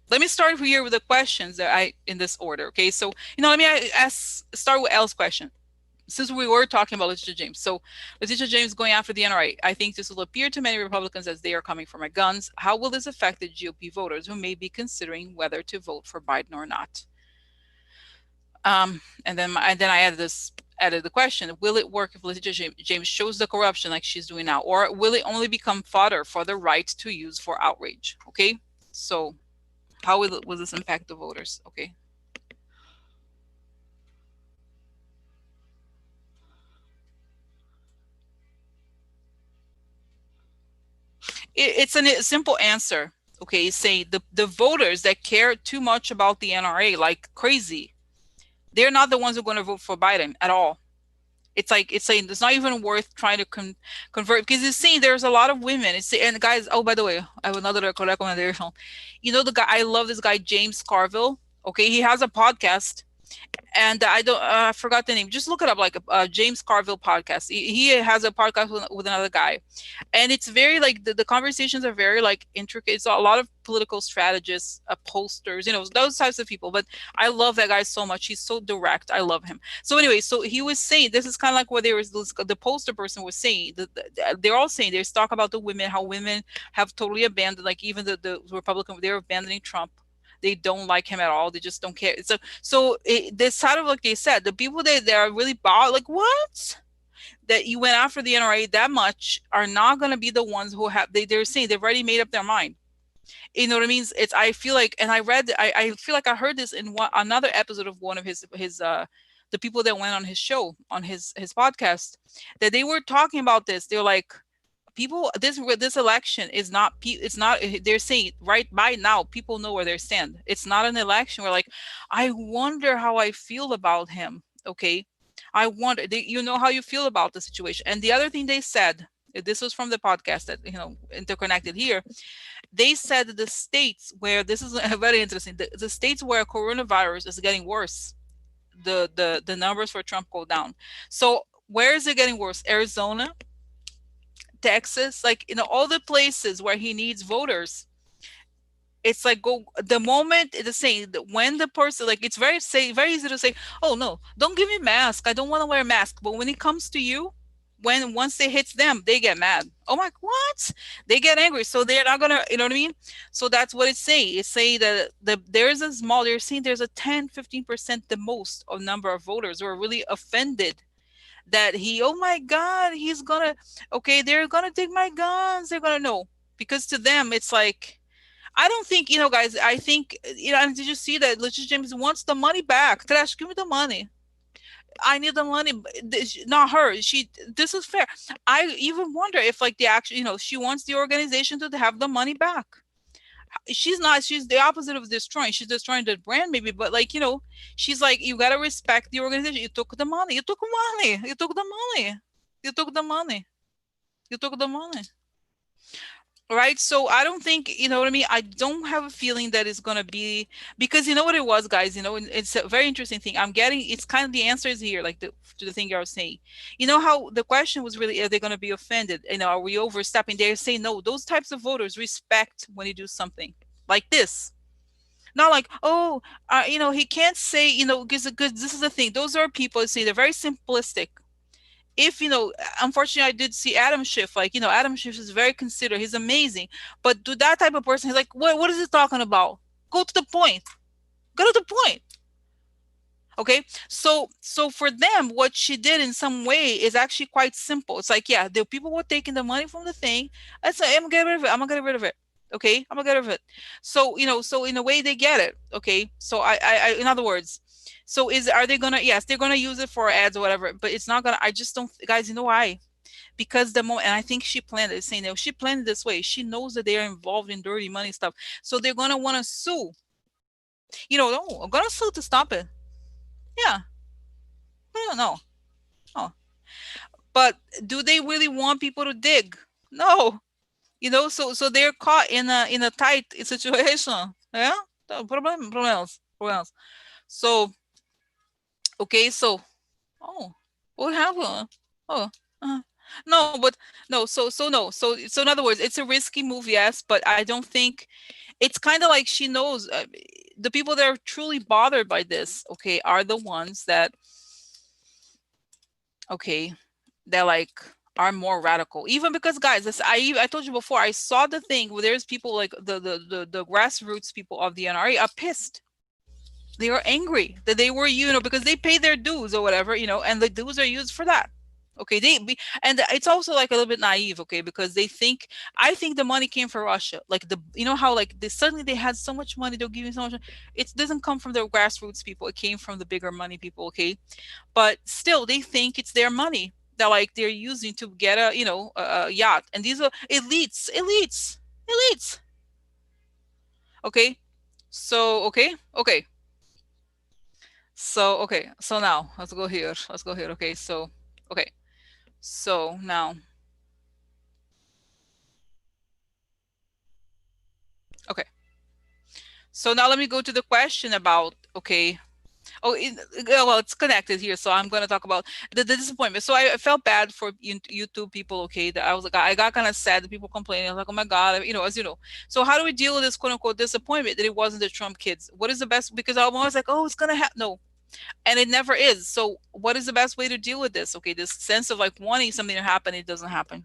Let me start here with the questions that in this order. Okay. So, let me start with L's question. Since we were talking about Letitia James. So, Letitia James going after the NRA. I think this will appear to many Republicans as they are coming for my guns. How will this affect the GOP voters who may be considering whether to vote for Biden or not? And then I added the question: will it work if Letitia James shows the corruption like she's doing now, or will it only become fodder for the right to use for outrage? Okay, so how will this impact the voters? Okay. It's a simple answer. Okay, say the voters that care too much about the NRA like crazy, they're not the ones who are going to vote for Biden at all. It's saying it's not even worth trying to convert, because it's saying there's a lot of women. And guys, oh, by the way, I have another recommendation. The guy, I love this guy, James Carville. Okay, he has a podcast. And I don't I forgot the name. Just look it up, like James Carville podcast. He has a podcast with another guy, and it's very like the conversations are very like intricate. It's a lot of political strategists, posters, those types of people. But I love that guy so much. He's so direct. I love him. So anyway, so he was saying this is kind of like what the poster person was saying. They're all saying there's talk about the women, how women have totally abandoned, like even the Republican, they're abandoning Trump. They don't like him at all. They just don't care. This side of, like they said, the people that are really bought, like, what? That you went after the NRA that much are not going to be the ones who they're saying they've already made up their mind. You know what I mean? I feel like, and I feel like I heard this in another episode of one of his the people that went on his show, on his podcast, that they were talking about this. They're like, people, this election is not, it's not, they're saying right by now people know where they stand. It's not an election where, like, I wonder how I feel about him. Okay, I wonder, you know how you feel about the situation. And the other thing they said, this was from the podcast that, interconnected here, they said that the states where, this is very interesting, the states where coronavirus is getting worse, the numbers for Trump go down. So where is it getting worse? Arizona, Texas, like, all the places where he needs voters. It's like, go the moment it's saying that when the person, like, it's very easy to say, oh no, don't give me mask, I don't want to wear a mask. But when it comes to you, once it hits them, they get mad. Oh my, what? They get angry. So they're not gonna, you know what I mean? So that's what it's saying. It's saying that there's a small, they're saying there's a 10-15% the most of number of voters who are really offended that oh my God, he's gonna, okay, they're gonna take my guns, they're gonna know. Because to them, it's like, I don't think, guys, I think, and did you see that Letitia James wants the money back? Trash, give me the money. I need the money. Not her. This is fair. I even wonder if, like, the actual, she wants the organization to have the money back. She's the opposite of destroying. She's destroying the brand, maybe, but, like, she's like, you gotta respect the organization. You took the money. You took money. You took the money. You took the money. You took the money. Right. So I don't think, you know what I mean? I don't have a feeling that it's going to be, because you know what it was, guys, it's a very interesting thing. It's kind of, the answer is here, like, to the thing you were saying. You know how the question was really, are they going to be offended? Are we overstepping? They're saying, no, those types of voters respect when you do something like this. Not like, oh, he can't say, because this is the thing. Those are people, say, they're very simplistic. If, unfortunately, I did see Adam Schiff, like, Adam Schiff is very considerate, he's amazing, but to that type of person, he's like, what is he talking about? Go to the point. Go to the point. Okay, so for them, what she did in some way is actually quite simple. It's like, yeah, the people were taking the money from the thing. I said, I'm gonna get rid of it. I'm gonna get rid of it. Okay, I'm gonna get rid of it. So, so in a way they get it. Okay, so I in other words, so are they gonna, yes, they're gonna use it for ads or whatever, but it's not gonna, I just don't, guys, you know why? Because the moment, and I think she planned it, saying that she planned it this way, she knows that they are involved in dirty money stuff, so they're gonna want to sue. No, I'm gonna sue to stop it. Yeah, no, no, no. But do they really want people to dig? No. So they're caught in a tight situation. Yeah, problems. So, okay, so, oh, what happened? Oh, uh, no, but no. So no. So in other words, it's a risky move, yes, but I don't think it's kind of like she knows, the people that are truly bothered by this, okay, are the ones that, okay, they're like, are more radical. Even because, guys, I told you before, I saw the thing where there's people like the grassroots people of the NRA are pissed. They are angry that they were, because they pay their dues or whatever, and the dues are used for that. Okay, and it's also like a little bit naive, okay, because I think the money came from Russia. Like, how, like, suddenly they had so much money, they're giving so much. It doesn't come from the grassroots people. It came from the bigger money people, okay, but still they think it's their money that, like, they're using to get a yacht, and these are elites. Okay, so so now let's go here. Okay, so now, okay, so now let me go to the question about, okay, Oh, well, it's connected here, so I'm going to talk about the disappointment. So I felt bad for YouTube people. Okay, that I was like, I got kind of sad that people complaining. I was like, oh my god, as you know. So how do we deal with this quote unquote disappointment that it wasn't the Trump kids? What is the best? Because I'm always like, oh, it's gonna happen. No, and it never is. So what is the best way to deal with this? Okay, this sense of like wanting something to happen, it doesn't happen,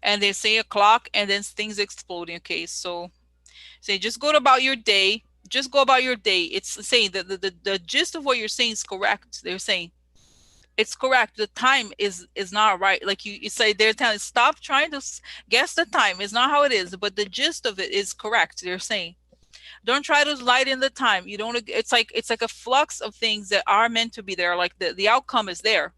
and they say a clock, and then things exploding. Okay, so say just go about your day. Just go about your day. It's saying that the gist of what you're saying is correct. They're saying it's correct. The time is not right. Like you say, they're telling stop trying to guess the time. It's not how it is, but the gist of it is correct. They're saying don't try to light in the time. You don't. It's like a flux of things that are meant to be there. Like the outcome is there,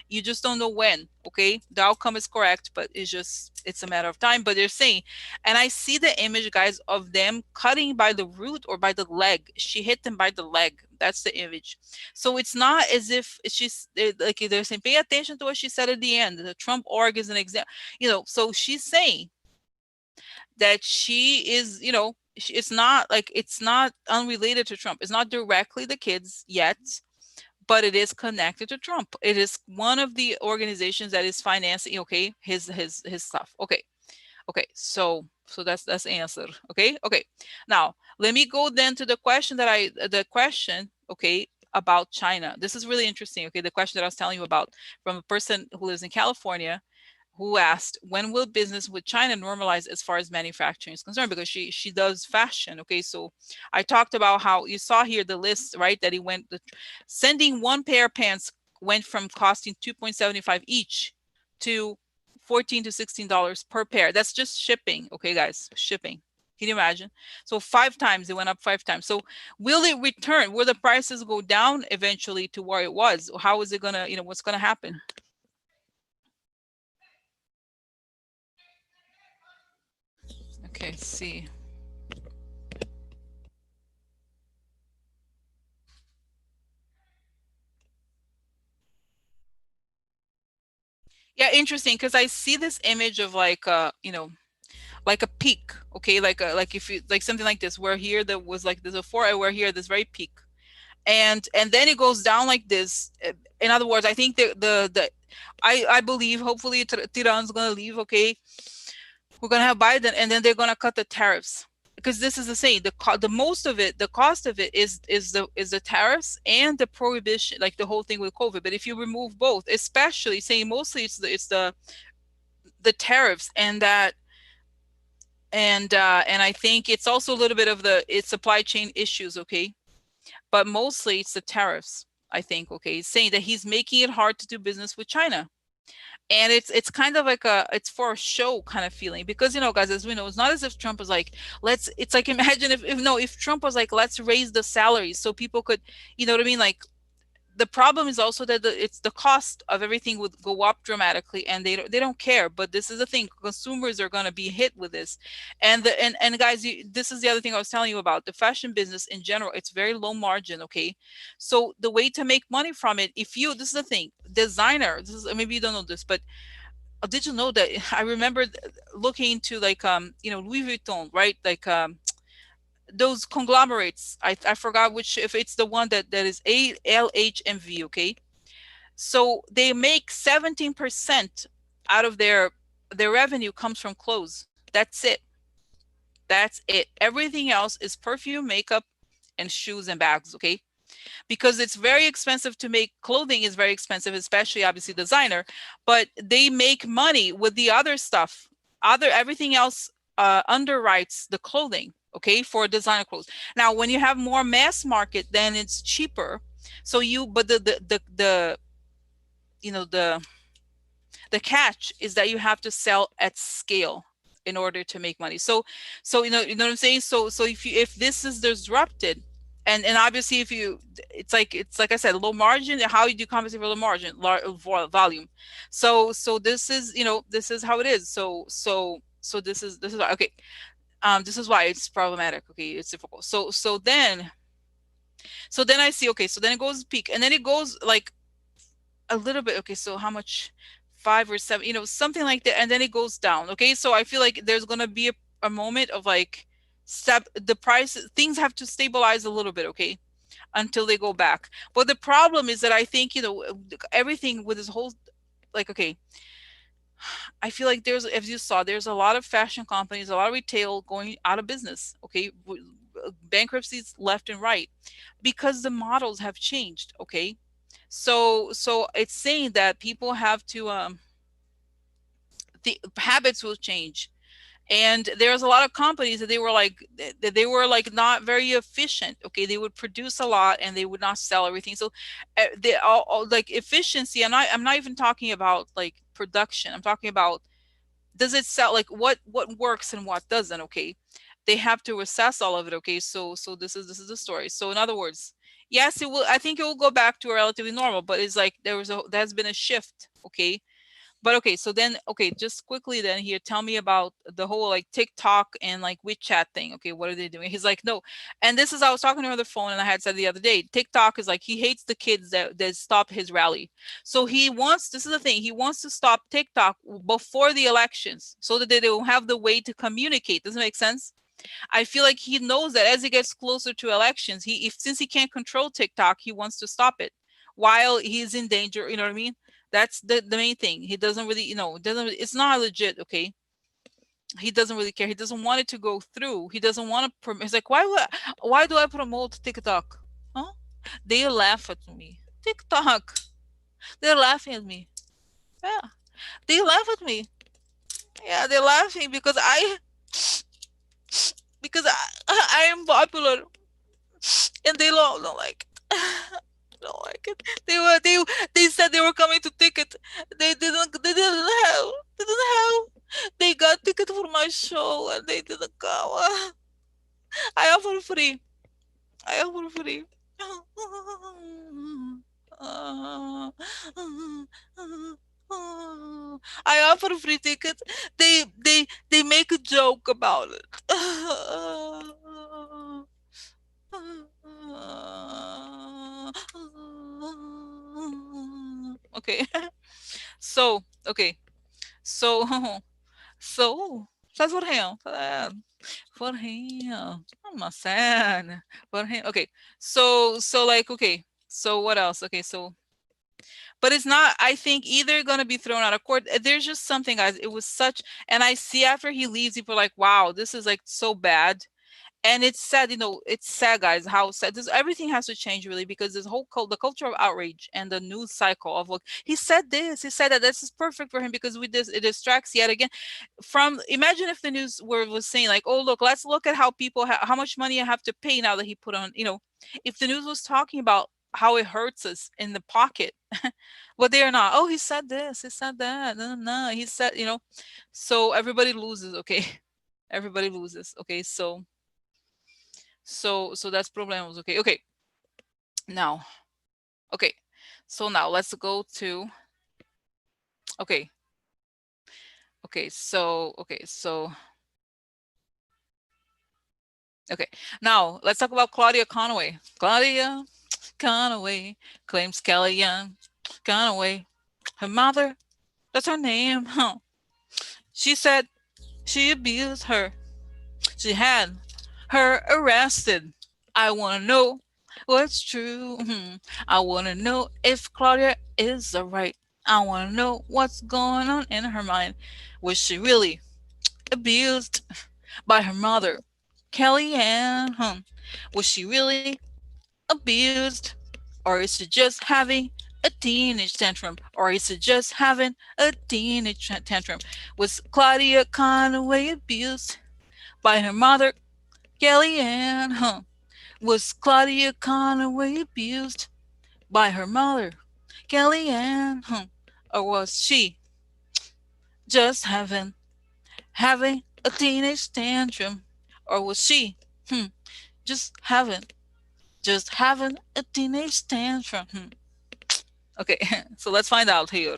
you just don't know when. Okay, the outcome is correct, but it's a matter of time. But they're saying, and I see the image, guys, of them cutting by the root or by the leg. She hit them by the leg. That's the image. So it's not as if she's like they're saying pay attention to what she said at the end. The Trump org is an example, so she's saying that she is, it's not like it's not unrelated to Trump. It's not directly the kids yet, but it is connected to Trump. It is one of the organizations that is financing, okay, his stuff. Okay. Okay. So that's the answer. Okay. Okay. Now let me go then to the question okay, about China. This is really interesting. Okay. The question that I was telling you about from a person who lives in California, who asked when will business with China normalize as far as manufacturing is concerned, because she does fashion. Okay, so I talked about how you saw here the list, right, that he went sending one pair of pants went from costing 2.75 each to $14 to $16 per pair. That's just shipping. Okay, guys, shipping. Can you imagine? So 5 times, it went up 5 times. So will it return? Will the prices go down eventually to where it was? How is it gonna, what's gonna happen? Okay, let's see. Yeah, interesting, because I see this image of like like a peak, okay, like if you like something like this, where here there was like there's a four, where here there's very peak, and then it goes down like this. In other words, I think the I believe hopefully Tiran's gonna leave, okay, we're gonna have Biden, and then they're gonna cut the tariffs, because this is the same. The most of it, the cost of it is the tariffs and the prohibition, like the whole thing with COVID. But if you remove both, especially saying mostly it's the tariffs, and I think it's also a little bit of it's supply chain issues, okay, but mostly it's the tariffs. I think, okay, saying that he's making it hard to do business with China, and it's kind of like it's for a show kind of feeling, because guys, as we know, it's not as if Trump was like, let's, it's like, imagine if Trump was like, let's raise the salaries so people could, you know what I mean, like, the problem is also that it's the cost of everything would go up dramatically, and they don't care. But this is the thing, consumers are going to be hit with this, and guys, this is the other thing I was telling you about the fashion business in general. It's very low margin, okay, so the way to make money from it, if you, this is the thing, designer, this is, maybe you don't know this, but did you know that I remember looking into like Louis Vuitton, right, like those conglomerates, I forgot which, if it's the one that is ALHMV, okay, so they make 17% out of their revenue comes from clothes. That's it Everything else is perfume, makeup, and shoes and bags, okay, because it's very expensive to make clothing, is very expensive, especially obviously designer, but they make money with the other stuff. Everything else underwrites the clothing, okay, for designer clothes. Now when you have more mass market, then it's cheaper. So but the the catch is that you have to sell at scale in order to make money. So what I'm saying. So if this is disrupted, and obviously if you, it's like I said, low margin. How do you compensate for low margin? Volume. So this is how it is. So this is okay. This is why it's problematic. Okay, it's difficult. So then I see. Okay, so then it goes peak, and then it goes like a little bit. Okay, so how much? 5 or 7, something like that, and then it goes down. Okay, so I feel like there's gonna be a moment of like step the price, things have to stabilize a little bit, okay, until they go back. But the problem is that I think, everything with this whole, like, okay, I feel like there's, as you saw, there's a lot of fashion companies, a lot of retail going out of business, okay, bankruptcies left and right because the models have changed, okay. So it's saying that people have to, the habits will change. And there's a lot of companies that they were like not very efficient, okay, they would produce a lot and they would not sell everything. So they all like efficiency, I'm not even talking about like production, I'm talking about, does it sell, like what works and what doesn't, okay. They have to assess all of it, okay. So this is the story. So in other words, yes, it will, I think it will go back to a relatively normal, but it's like there's been a shift, okay. But okay, so then, okay, just quickly then here, tell me about the whole like TikTok and like WeChat thing. Okay, what are they doing? He's like, no. And this is, I was talking to him on the phone and I had said the other day, TikTok is like, he hates the kids that stopped his rally. So he wants, this is the thing, he wants to stop TikTok before the elections so that they don't have the way to communicate. Doesn't make sense? I feel like he knows that as he gets closer to elections, since he can't control TikTok, he wants to stop it while he's in danger. You know what I mean? That's the main thing. He doesn't really, doesn't. It's not legit, okay? He doesn't really care. He doesn't want it to go through. He doesn't want to. He's like, why do I promote TikTok? Huh? They laugh at me. TikTok. They're laughing at me. Yeah, they laugh at me. Yeah, they're laughing because I am popular. And they don't like it. Don't like it. They said they were coming to ticket. They got ticket for my show and they didn't come. I offer free. I offer free. I offer free tickets. They make a joke about it. Okay. So, okay. So, so, estás por him. For him. I'm not sad. For him. Okay. So like, okay. So what else? Okay. So, but it's not, I think, either going to be thrown out of court. There's just something, guys. It was such, and I see after he leaves, people are like, wow, this is like so bad. And it's sad, it's sad, guys, how sad this, everything has to change really, because this whole the culture of outrage and the news cycle of, look, he said this, he said that, this is perfect for him because with this it distracts yet again from, imagine if the news was saying like, oh look, let's look at how people how much money I have to pay now that he put on, if the news was talking about how it hurts us in the pocket. But they are not, oh, he said this, he said that, no, no, he said, so everybody loses, okay. Everybody loses, okay. So that's problems. Okay. Okay. Now, okay. So now let's go to, okay. Okay. Okay. Now let's talk about Claudia Conaway. Claudia Conaway claims Kellyanne Conaway, her mother, that's her name. Huh. She said she abused her. She had her arrested. I want to know what's true. I want to know if Claudia is right. I want to know what's going on in her mind. Was she really abused by her mother, Kellyanne? Was she really abused? Or is she just having a teenage tantrum? Or is she just having a teenage tantrum? Was Claudia Conway abused by her mother, Kellyanne? Was Claudia Conway abused by her mother, Kellyanne? Or was she just having a teenage tantrum? Or was she just having a teenage tantrum? Okay, so let's find out here.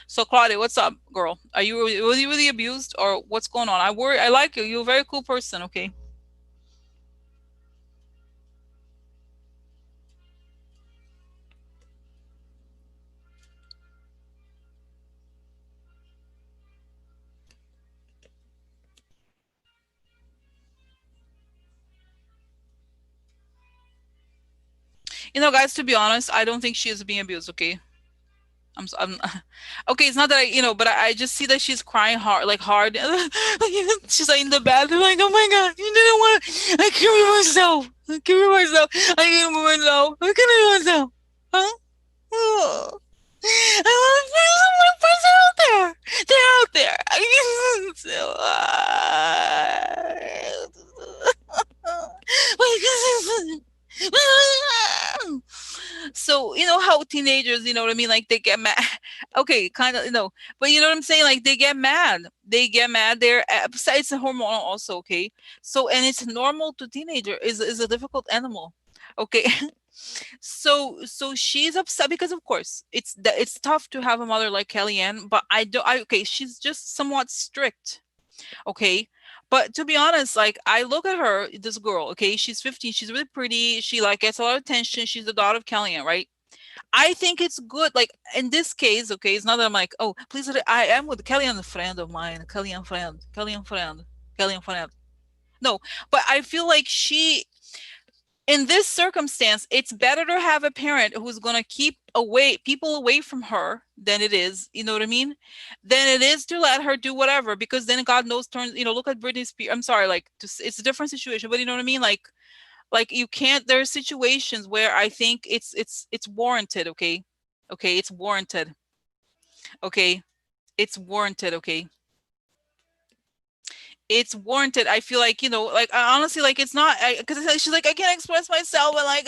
So Claudia, what's up, girl? Are you really abused, or what's going on? I worry. I like you. You're a very cool person. Okay. You know, guys, to be honest, I don't think she is being abused, okay? I'm okay, it's not that but I just see that she's crying hard, like hard. She's like in the bathroom, like, oh my God, you didn't want I can't remove myself. I can't remove myself. I can't remove myself. I can't remove myself. Huh? Oh. I want to person out there. They're out there. So, so how teenagers, you know what I mean, like they get mad. Okay, kind of, but you know what I'm saying, like they get mad, they're besides the hormonal also, okay, so and it's normal to teenager is a difficult animal, okay. So she's upset because of course it's tough to have a mother like Kellyanne, but okay, she's just somewhat strict, okay. But to be honest, like I look at her, this girl, okay, she's 15, she's really pretty, she like gets a lot of attention, she's the daughter of Kellyanne, right? I think it's good, like in this case, okay, it's not that I'm like, oh, please, I am with Kellyanne, a friend of mine, Kellyanne friend, Kellyanne friend, Kellyanne friend. No, but I feel like in this circumstance, it's better to have a parent who's going to keep people away from her than it is, you know what I mean? Than it is to let her do whatever, because then God knows turns, look at Britney Spears. I'm sorry, like it's a different situation, but you know what I mean? Like you can't, there are situations where I think it's warranted, okay? Okay, it's warranted. Okay. It's warranted, okay? It's warranted. I feel like, like honestly, like it's not because she's like, I can't express myself, and like,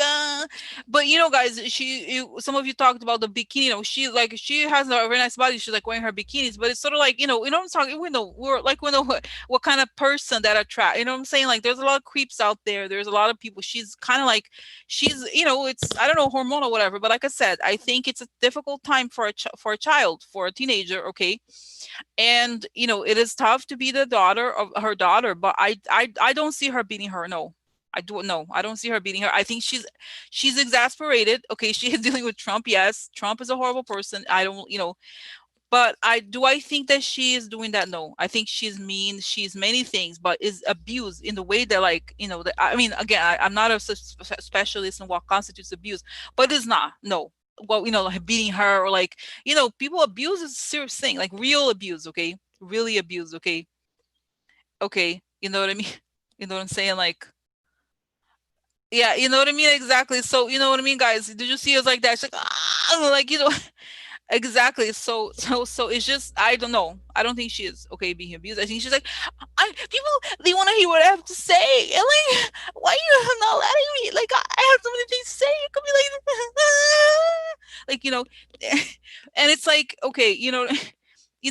but guys, some of you talked about the bikini. She has a very nice body. She's like wearing her bikinis, but it's sort of like, what I'm talking. We know what kind of person that attract. You know what I'm saying? Like, there's a lot of creeps out there. There's a lot of people. She's kind of like, it's, I don't know, hormonal or whatever. But like I said, I think it's a difficult time for a child, for a teenager. Okay, and it is tough to be the daughter of her daughter, but I don't see her beating her. No, I don't see her beating her. I think she's exasperated. Okay, she is dealing with Trump. Yes, Trump is a horrible person. I don't, but I think that she is doing that. No, I think she's mean, she's many things, but is abused in the way that, like, that, I mean, again, I'm not a specialist in what constitutes abuse, but it's not, no. Well, like beating her, or like, people abuse is a serious thing, like real abuse, okay, really abuse, okay. Okay, you know what I mean. You know what I'm saying, like, yeah, you know what I mean, exactly. So you know what I mean, guys, did you see us like that? She's like, like, exactly. So it's just, I don't know. I don't think she is okay being abused. I think she's like, people, they want to hear what I have to say, and like, why are you not letting me? Like, I have so many things to say. You could be like, like, and it's like, okay, you know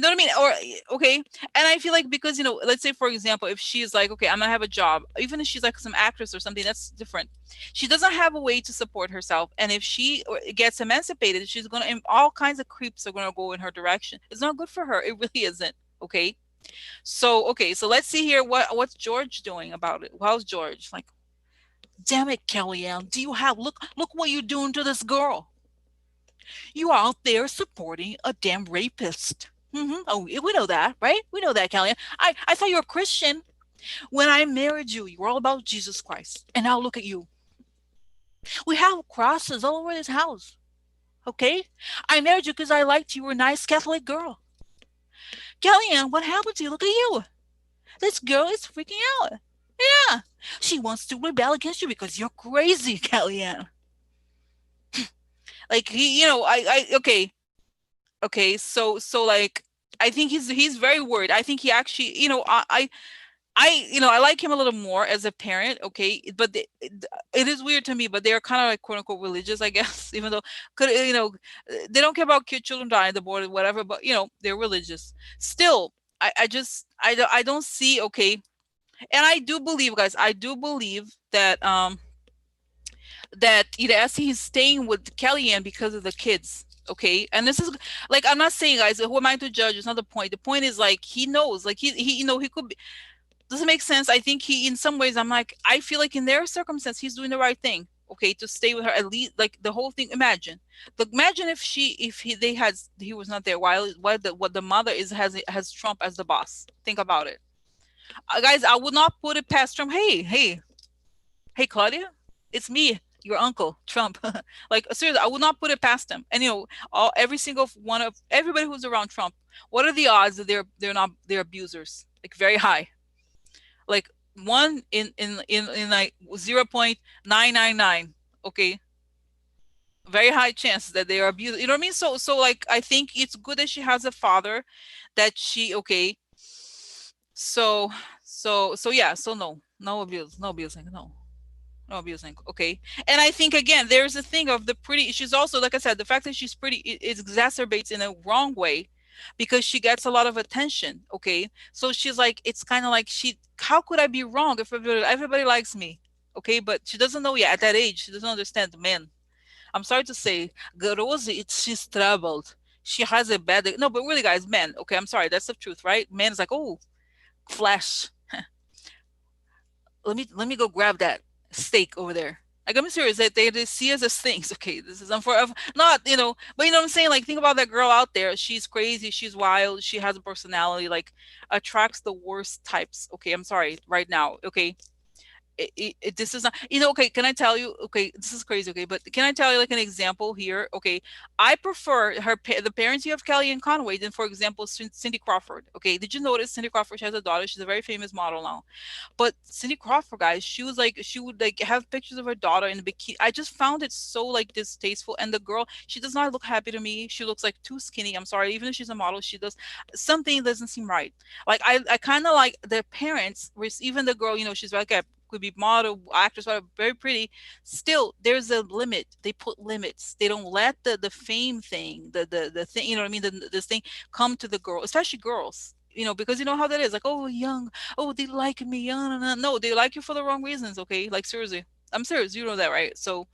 what I mean? Or okay, and I feel like, because let's say for example, if she's like, okay, I'm gonna have a job, even if she's like some actress or something, that's different. She doesn't have a way to support herself, and if she gets emancipated, she's gonna, all kinds of creeps are gonna go in her direction. It's not good for her. It really isn't. Okay. So okay, so let's see here, what's George doing about it? How's George? Like, damn it, Kellyanne, do you have, look what you're doing to this girl. You are out there supporting a damn rapist. Oh, we know that, right? We know that, Kellyanne. I thought you were a Christian. When I married you, you were all about Jesus Christ. And now look at you. We have crosses all over this house. Okay? I married you because I liked you. You were a nice Catholic girl. Kellyanne, what happened to you? Look at you. This girl is freaking out. Yeah. She wants to rebel against you because you're crazy, Kellyanne. Like, okay. Okay, so like, I think he's very worried. I think he actually, I like him a little more as a parent, okay, but it is weird to me, but they're kind of like quote unquote religious, I guess, even though they don't care about children dying, the board, whatever, but they're religious. Still, I don't see, okay, and I do believe, guys, I do believe that he's staying with Kellyanne because of the kids. Okay. And this is like, I'm not saying, guys, who am I to judge? It's not the point. The point is, like, he knows, like, he he could be, does it make sense? I think he, in some ways, I'm like, I feel like in their circumstance, he's doing the right thing. Okay, to stay with her, at least, like, the whole thing. Imagine if he was not there. What the mother has Trump as the boss. Think about it, guys. I would not put it past Trump. Hey, Claudia, it's me. Your uncle Trump. Like seriously, I would not put it past him. And all every single one of everybody who's around Trump, what are the odds that they're abusers? Like very high. Like one in like 0.999. Okay, very high chance that they are abused. You know what I mean? So like I think it's good that she has a father that she okay. So so yeah, so no abuse, no abusing, no abusing. Okay. And I think again, there's a thing of the pretty, she's also, like I said, the fact that she's pretty, it exacerbates in a wrong way because she gets a lot of attention. Okay. So she's like, it's kind of like how could I be wrong if everybody likes me? Okay. But she doesn't know yet at that age. She doesn't understand the men. I'm sorry to say, Rosie, she's troubled. She has a bad, no, but really guys, men. Okay. I'm sorry. That's the truth, right? Men is like, oh, flash. Let me go grab that steak over there. Like I'm serious that they see us as things. Okay, this is not but you know what I'm saying. Like think about that girl out there. She's crazy. She's wild. She has a personality. Like attracts the worst types. Okay, I'm sorry. Right now. Okay, this is not okay, can I tell you, okay, this is crazy, okay, but can I tell you like an example here? Okay, I prefer the parents you have, Kelly and Conway, than for example Cindy Crawford. Okay, did you notice Cindy Crawford, she has a daughter, she's a very famous model now, but Cindy Crawford, guys, she would like have pictures of her daughter in the bikini. I just found it so like distasteful. And the girl, she does not look happy to me. She looks like too skinny. I'm sorry, even if she's a model, she does something doesn't seem right. Like I kind of like the parents, even the girl, she's like a could be model, actress, whatever, very pretty. Still, there's a limit. They put limits. They don't let the fame thing, the thing, you know what I mean, this thing come to the girl, especially girls. Because you know how that is. Like, oh, young, oh, they like me. No, they like you for the wrong reasons. Okay, like seriously, I'm serious. You know that, right? So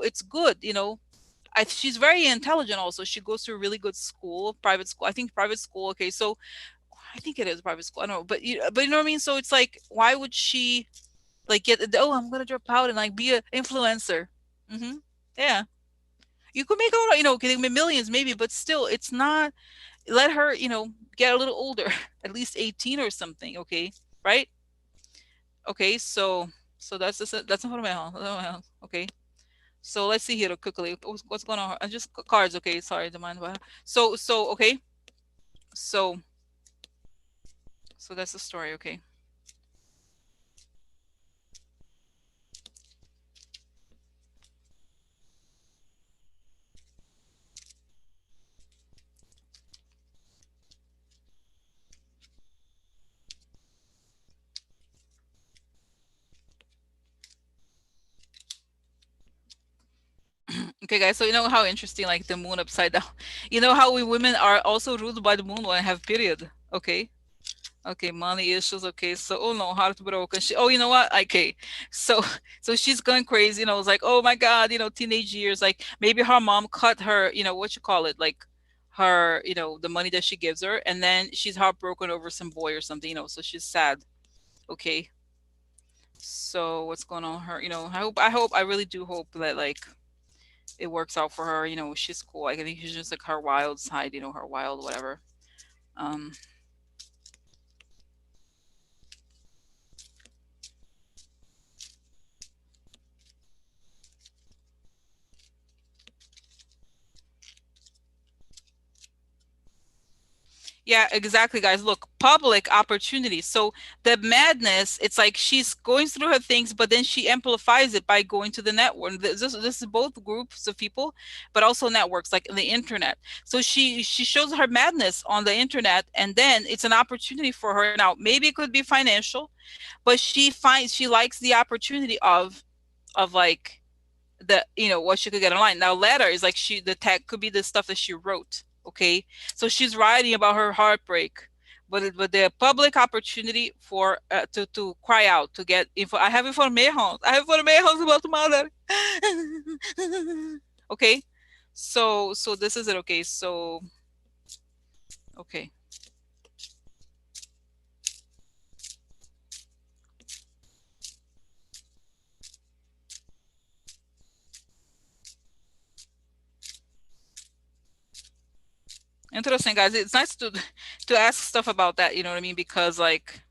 it's good. She's very intelligent. Also, she goes to a really good school, private school. I think private school. Okay, so I think it is a private school. I don't know, but you know what I mean. So it's like, why would she like I'm gonna drop out and like be an influencer? Mm-hmm. Yeah, you could make a lot, getting millions maybe, but still, it's not. Let her, get a little older, at least 18 or something. Okay, right? Okay, so that's in front of my house. That's in front of my house. Okay. So let's see here quickly. What's going on? Just cards. Okay, sorry, don't mind about it. So okay. So so that's the story. Okay. Okay, guys. So you know how interesting, like the moon upside down. You know how we women are also ruled by the moon when I have period. Okay. Okay, money issues. Okay, so oh no, heartbroken. You know what? Okay, so so she's going crazy. It's like, oh my God, teenage years. Like maybe her mom cut her, what you call it, like her, the money that she gives her, and then she's heartbroken over some boy or something. So she's sad. Okay, so what's going on with her? I really do hope that like it works out for her. She's cool. I think she's just like her wild side. Her wild whatever. Um, Yeah, exactly, guys. Look, public opportunity. So the madness, it's like she's going through her things, but then she amplifies it by going to the network. This is both groups of people, but also networks like the internet. So she shows her madness on the internet, and then it's an opportunity for her. Now, maybe it could be financial, but she likes the opportunity of like what she could get online. Now letter is like the tag could be the stuff that she wrote. Okay, so she's writing about her heartbreak, but the public opportunity for to cry out, to get info. I have information about the mother. Okay, so this is it. Okay, so okay. Interesting, guys. It's nice to ask stuff about that, you know what I mean? Because like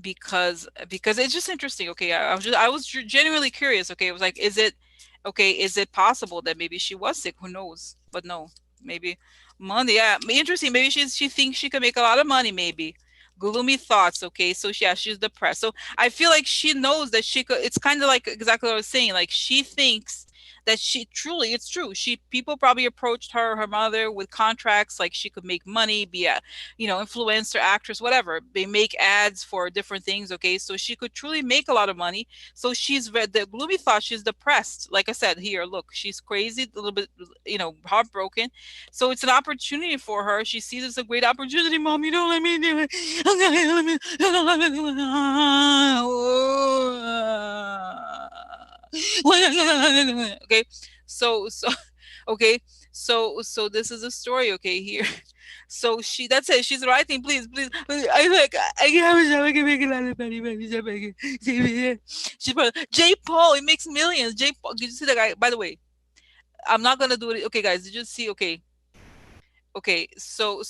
because it's just interesting. Okay, I was genuinely curious. Okay, it was like, is it okay? Is it possible that maybe she was sick? Who knows? But no, maybe money. Yeah, interesting. Maybe she thinks she can make a lot of money. Maybe gloomy thoughts. Okay, so yeah, she's depressed. So I feel like she knows that she could. It's kind of like exactly what I was saying. Like she thinks that she truly, it's true. She people probably approached her mother with contracts like she could make money, be a influencer, actress, whatever. They make ads for different things. Okay, so she could truly make a lot of money. So the gloomy thought, she's depressed. Like I said, here, look, she's crazy, a little bit, heartbroken. So it's an opportunity for her. She sees it's a great opportunity. Mom, you don't let me do it. Okay, so okay, so this is a story. Okay, here. So that's it. She's writing, please, please. I like, I can make a lot of money, baby. She's J. Paul. It makes millions. J. Paul. Did you see that guy? By the way, I'm not gonna do it. Okay, guys, did you see? Okay, okay. So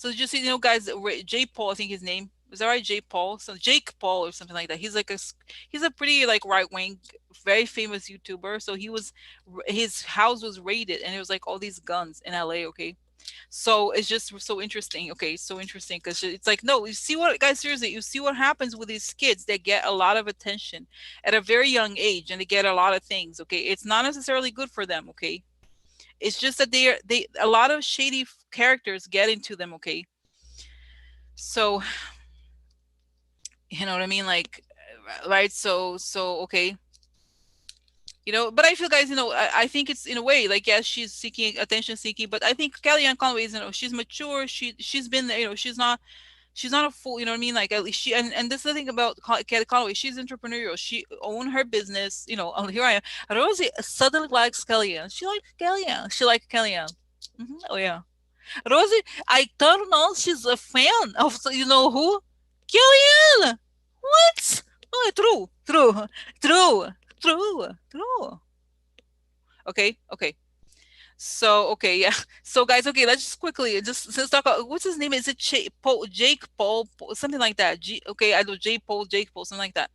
did you see? Guys, J. Paul. I think his name is that right? J. Paul. So Jake Paul or something like that. He's a pretty like right wing, very famous YouTuber. So his house was raided, and there was like all these guns in LA. Okay, so it's just so interesting. Okay, so interesting because it's like, no, you see what, guys, seriously, you see what happens with these kids that get a lot of attention at a very young age and they get a lot of things. Okay, it's not necessarily good for them. Okay, it's just that they a lot of shady characters get into them. Okay, so you know what I mean, like, right? So okay, but I feel, guys, I think it's in a way like, yes, she's seeking attention seeking, but I think Kellyanne Conway is, she's mature. She's been there. She's not a fool, you know what I mean? Like, at least and this is the thing about Kelly Conway. She's entrepreneurial. She owned her business. Here I am. Rosie suddenly likes Kellyanne. She likes Kellyanne. She likes Kellyanne. Oh yeah, Rosie. I don't know. She's a fan of, you know who? Kellyanne. What? Oh, true, true, true, true, true. Okay, okay. So okay, yeah. So guys, okay, let's just quickly let's talk about what's his name. Is it Jake Paul, something like that? Okay, I know Jake Paul, something like that.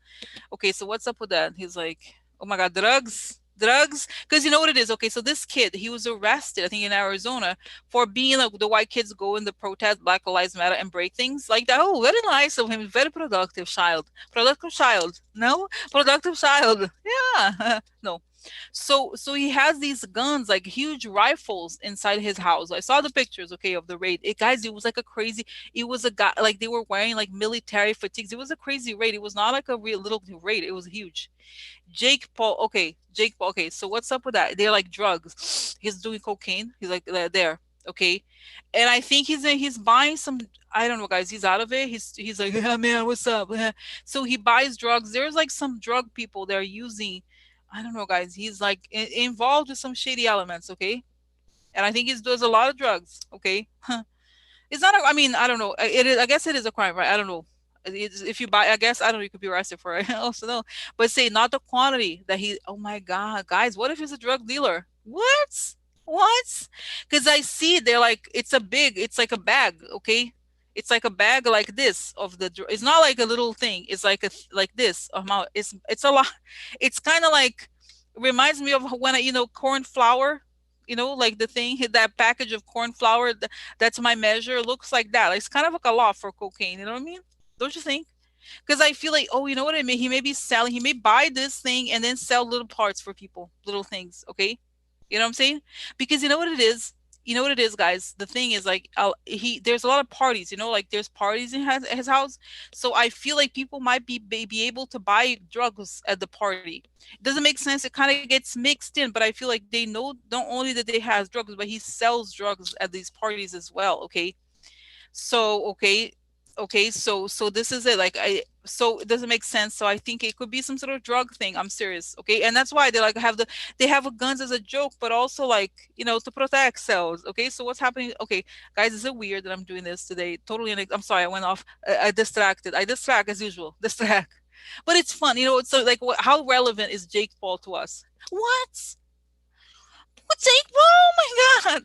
Okay, so what's up with that? He's like, oh my God, drugs. Because you know what it is. Okay, so this kid, he was arrested, I think, in Arizona for being like the white kids go in the protest, Black Lives Matter, and break things like that. Oh, very nice of him. Very productive child. No, productive child. Yeah, no. So he has these guns, like huge rifles, inside his house. I saw the pictures, okay, of the raid. Guys, it was like a crazy. It was a guy, like they were wearing like military fatigues. It was a crazy raid. It was not like a real little raid. It was huge. Jake Paul. Okay, so what's up with that? They're like drugs. He's doing cocaine. He's like there. Okay, and I think he's buying some. I don't know, guys. He's out of it. He's like, yeah, man, what's up? So he buys drugs. There's like some drug people they're using. I don't know, guys. He's like involved with some shady elements. Okay, and I think he does a lot of drugs. Okay, it's not. I mean, I don't know. It is. I guess it is a crime, right? I don't know. If you buy, I guess I don't know. You could be arrested for it. I also know, but say not the quantity that he. Oh my God, guys! What if he's a drug dealer? What? What? Because I see they're like it's a big. It's like a bag. Okay, it's like a bag like this of the. It's not like a little thing. It's like like this amount. It's a lot. It's kind of like reminds me of when I corn flour. Like the thing, that package of corn flour. That's my measure. It looks like that. Like, it's kind of like a lot for cocaine. You know what I mean? Don't you think? Because I feel like, oh, you know what I mean? He may be selling, he may buy this thing and then sell little parts for people, little things. Okay. You know what I'm saying? Because you know what it is? You know what it is, guys? The thing is, like, there's a lot of parties, like there's parties in his house. So I feel like people might be able to buy drugs at the party. It doesn't make sense. It kind of gets mixed in, but I feel like they know not only that they has drugs, but he sells drugs at these parties as well. Okay. So okay, so this is it. Like, so it doesn't make sense. So I think it could be some sort of drug thing. I'm serious. Okay, and that's why they have guns as a joke, but also like to protect cells. Okay, so what's happening? Okay, guys, is it weird that I'm doing this today? Totally. I'm sorry, I went off. I distracted. I distract as usual. Distract, but it's fun. It's so like how relevant is Jake Paul to us? What? What Jake Paul? Oh my God.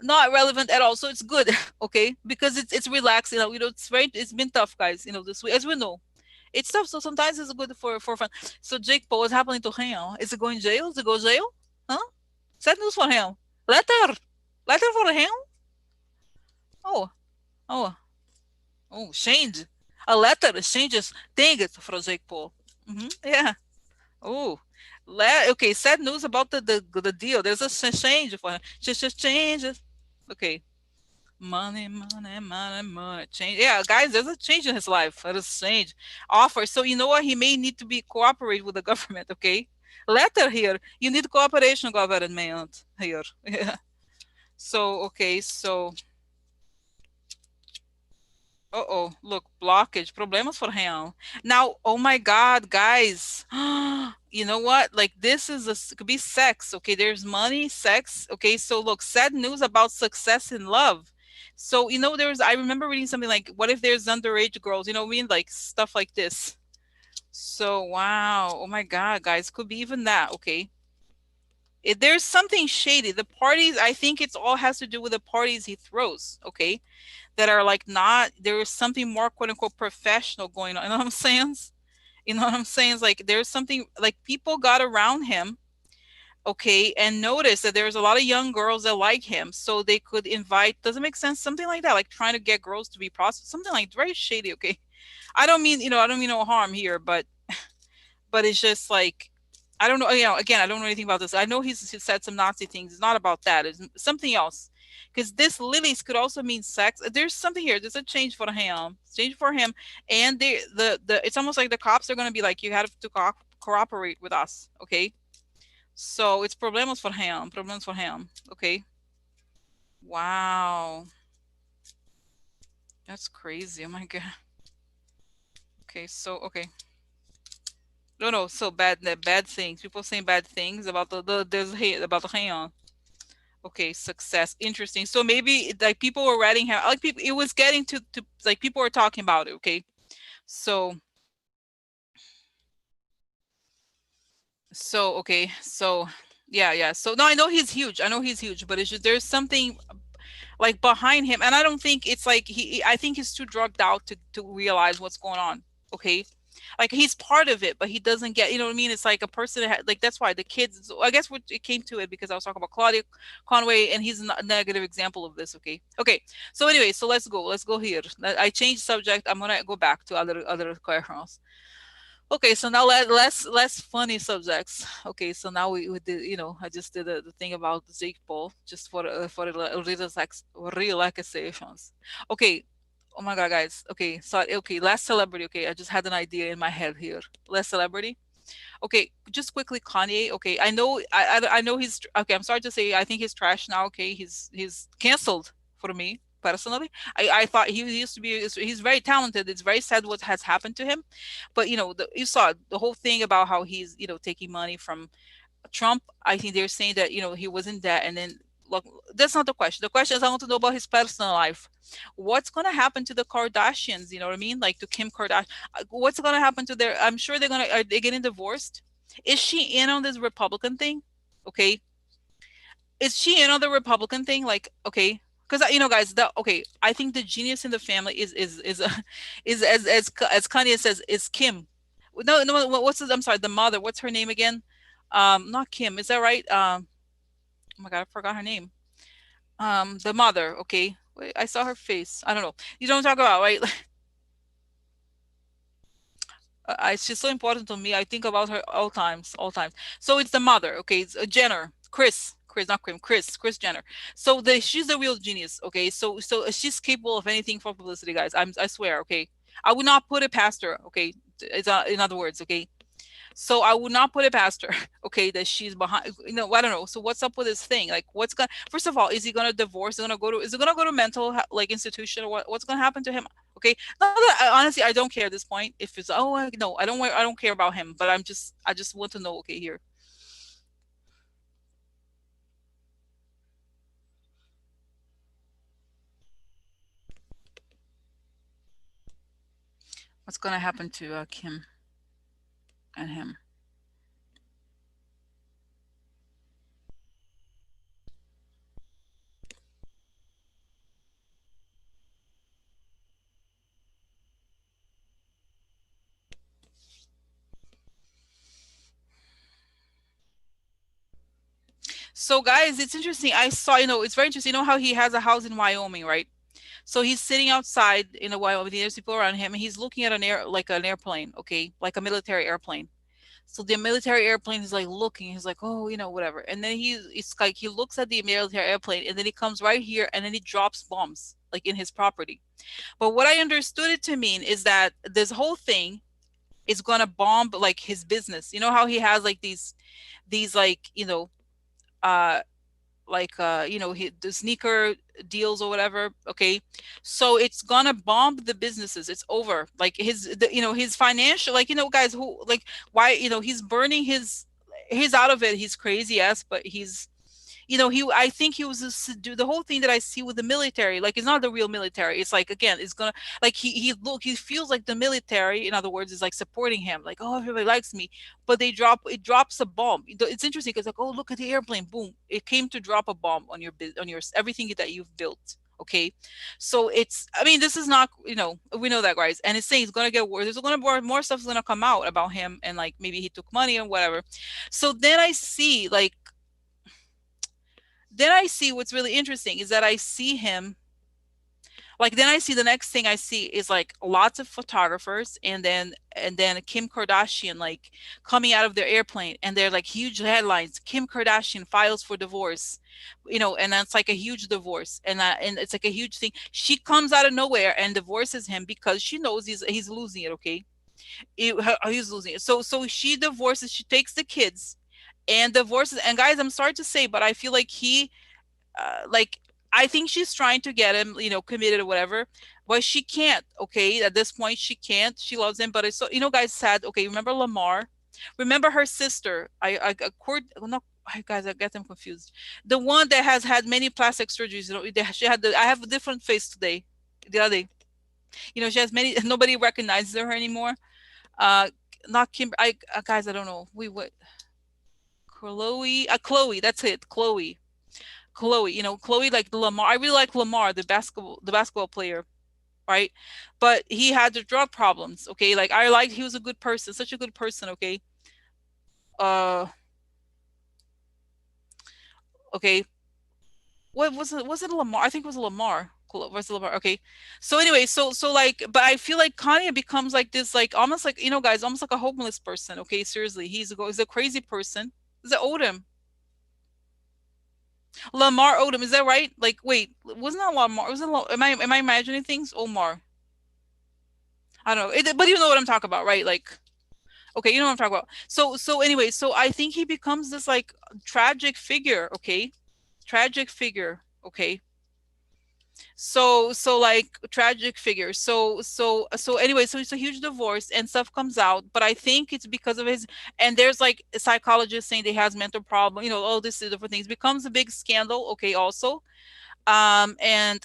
not relevant at all. So it's good, okay, because it's relaxed. It's very, it's been tough, guys. This week, as we know, it's tough. So sometimes it's good for fun. So Jake Paul, what's happening to him? Is he going jail? Is he go jail? Huh? Sad news for him. Letter for him. Oh, oh, oh, change. A letter changes things for Jake Paul. Yeah. Oh, okay. Sad news about the deal. There's a change for him. Just changes. Okay. Money, money, money, money. Change. Yeah, guys, there's a change in his life. There's a change. Offer. So you know what? He may need to be cooperate with the government. Okay. Letter here. You need cooperation, government here. Yeah. So okay. So uh-oh, look, blockage, problemas for him. Now, oh my God, guys. You know what? Like this is could be sex. Okay, there's money, sex. Okay, so look, sad news about success in love. So, I remember reading something like, what if there's underage girls? You know what I mean? Like stuff like this. So, wow. Oh my God, guys, could be even that. Okay. There's something shady. The parties, I think it's all has to do with the parties he throws. Okay, that are like not, there is something more quote unquote professional going on. You know what I'm saying? You know what I'm saying? It's like there's something like people got around him, okay, and noticed that there's a lot of young girls that like him, so they could invite. Doesn't make sense, something like that, like trying to get girls to be prostitutes, something like very shady. Okay, I don't mean no harm here, but it's just like, I don't know. Again, I don't know anything about this. I know he said some Nazi things. It's not about that. It's something else. Because this lilies could also mean sex. There's something here. There's a change for him. Change for him, and the it's almost like the cops are gonna be like, you have to cooperate with us. Okay. So it's problems for him. Problems for him. Okay. Wow. That's crazy. Oh my God. Okay. So okay. No, no. So bad things. People saying bad things about there's hate about the hang. Okay, success. Interesting. So maybe like people were writing him, like people, it was getting to like people were talking about it. Okay. So okay. So yeah, yeah. So no, I know he's huge. I know he's huge, but it's just there's something like behind him, and I don't think it's like I think he's too drugged out to realize what's going on. Okay. Like he's part of it, but he doesn't get, you know what I mean? It's like a person that like that's why the kids, I guess what it came to it because I was talking about Claudia Conway, and he's a negative example of this. Okay. Okay. So anyway, so let's go here. I changed subject. I'm gonna go back to other questions. Okay, so now less funny subjects. Okay, so now we did, I just did the thing about Jake Paul just for relaxations. Okay, oh my God, guys. Okay, so okay, last celebrity. Okay, I just had an idea in my head here. Last celebrity. Okay, just quickly, Kanye. Okay, I know he's okay. I'm sorry to say, I think he's trash now. Okay, he's canceled for me personally. I thought he used to be. He's very talented. It's very sad what has happened to him, but you saw the whole thing about how he's taking money from Trump. I think they're saying that he was in debt, and then look, that's not the question. The question is I want to know about his personal life. What's going to happen to the Kardashians? You know what I mean? Like to Kim Kardashian. What's going to happen to their? I'm sure they're gonna. Are they getting divorced? Is she in on this Republican thing? Okay, is she in on the Republican thing? Like, okay, because guys, okay, I think the genius in the family is as Kanye says, is Kim. No, no, what's his, I'm sorry, the mother. What's her name again? Not Kim. Is that right? Oh my God, I forgot her name. The mother. Okay, wait, I saw her face. I don't know. You don't talk about, right? She's so important to me. I think about her all times, all times. So it's the mother. Okay, it's Jenner, Chris, not Kim, Chris Jenner. So she's the real genius. Okay, so she's capable of anything for publicity, guys. I swear. Okay, I would not put it past her. Okay, it's in other words. Okay, so I would not put it past her, okay, that she's behind. I don't know. So what's up with this thing? Like, what's gonna? First of all, is he gonna divorce? Is he gonna go to mental like institution, or what's gonna happen to him? Okay, not that, honestly, I don't care at this point. If it's no, I don't care about him. But I just want to know. Okay, here, what's gonna happen to Kim and him? So guys, it's interesting. I saw, it's very interesting. You know how he has a house in Wyoming, right? So he's sitting outside in a Wyoming. There's people around him, and he's looking at like an airplane, okay, like a military airplane. So the military airplane is like looking. He's like, oh, whatever. And then it's like he looks at the military airplane, and then he comes right here, and then he drops bombs like in his property. But what I understood it to mean is that this whole thing is gonna bomb like his business. You know how he has like these like uh the sneaker deals or whatever, okay? So it's gonna bomb the businesses. It's over. Like his financial, like, guys, who like, why, he's burning he's out of it. He's crazy ass, but I think he was just do the whole thing that I see with the military. Like, it's not the real military. It's like, again, it's gonna, like, he feels like the military, in other words, is like supporting him. Like, oh, everybody likes me, but it drops a bomb. It's interesting because, like, oh, look at the airplane, boom, it came to drop a bomb on on your everything that you've built. Okay, so I mean, this is not, we know that, guys, and it's saying it's gonna get worse. There's gonna more stuff is gonna come out about him, and like maybe he took money or whatever. So then I see like then I see what's really interesting is that I see him like then I see the next thing I see is like lots of photographers, and then Kim Kardashian like coming out of their airplane, and they're like huge headlines: Kim Kardashian files for divorce, and that's like a huge divorce, and it's like a huge thing. She comes out of nowhere and divorces him because she knows he's losing it. Okay, he's losing it. So she divorces. She takes the kids and divorces. And guys, I'm sorry to say, but I feel like like I think she's trying to get him, committed or whatever, but she can't. Okay, at this point, she can't. She loves him, but it's so, guys, sad. Okay, remember Lamar? Remember her sister? No, guys, I get them confused. The one that has had many plastic surgeries. She had I have a different face today. The other day, she has many. Nobody recognizes her anymore. Uh, Not Kim. Guys, I don't know. What? Chloe. Chloe. That's it. Chloe, Chloe, like Lamar. I really like Lamar, the basketball player, right? But he had the drug problems. Okay, like I liked, he was a good person, such a good person. Okay, uh, okay, what was it? Was it Lamar? I think it was Lamar. Was it Lamar? Okay, so anyway, so like, but I feel like Kanye becomes like this, like almost like, guys, almost like a homeless person. Okay, seriously, he's a crazy person. Is it Odom? Lamar Odom, is that right? Like, wait, wasn't that Lamar? Was it? Am I imagining things? Omar. I don't know. But you know what I'm talking about, right? Like, okay, you know what I'm talking about. So anyway, so I think he becomes this like tragic figure, okay? Tragic figure, okay? So like tragic figure. So anyway, so it's a huge divorce and stuff comes out, but I think it's because of his, and there's like psychologists saying that he has mental problem, all this different things. Becomes a big scandal, okay, also. And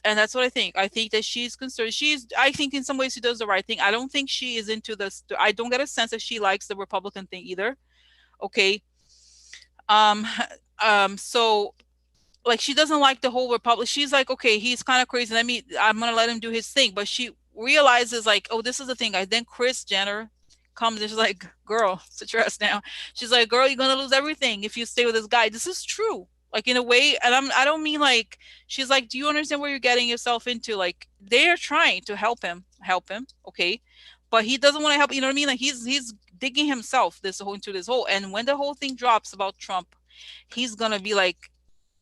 that's what I think that she's concerned. I think in some ways she does the right thing. I don't think she is into this. I don't get a sense that she likes the Republican thing either. Okay. um so like she doesn't like the whole Republic. She's like, okay, he's kind of crazy, I'm gonna let him do his thing. But she realizes like, oh, this is the thing, guys. Then Chris Jenner comes and she's like, girl, sit your ass down. She's like, girl, you're gonna lose everything if you stay with this guy. This is true, like in a way. And I don't mean like, she's like, do you understand what you're getting yourself into? Like, they're trying to help him, okay, but he doesn't want to help. You know what I mean? Like he's digging himself this whole into this hole. And when the whole thing drops about Trump, he's gonna be like,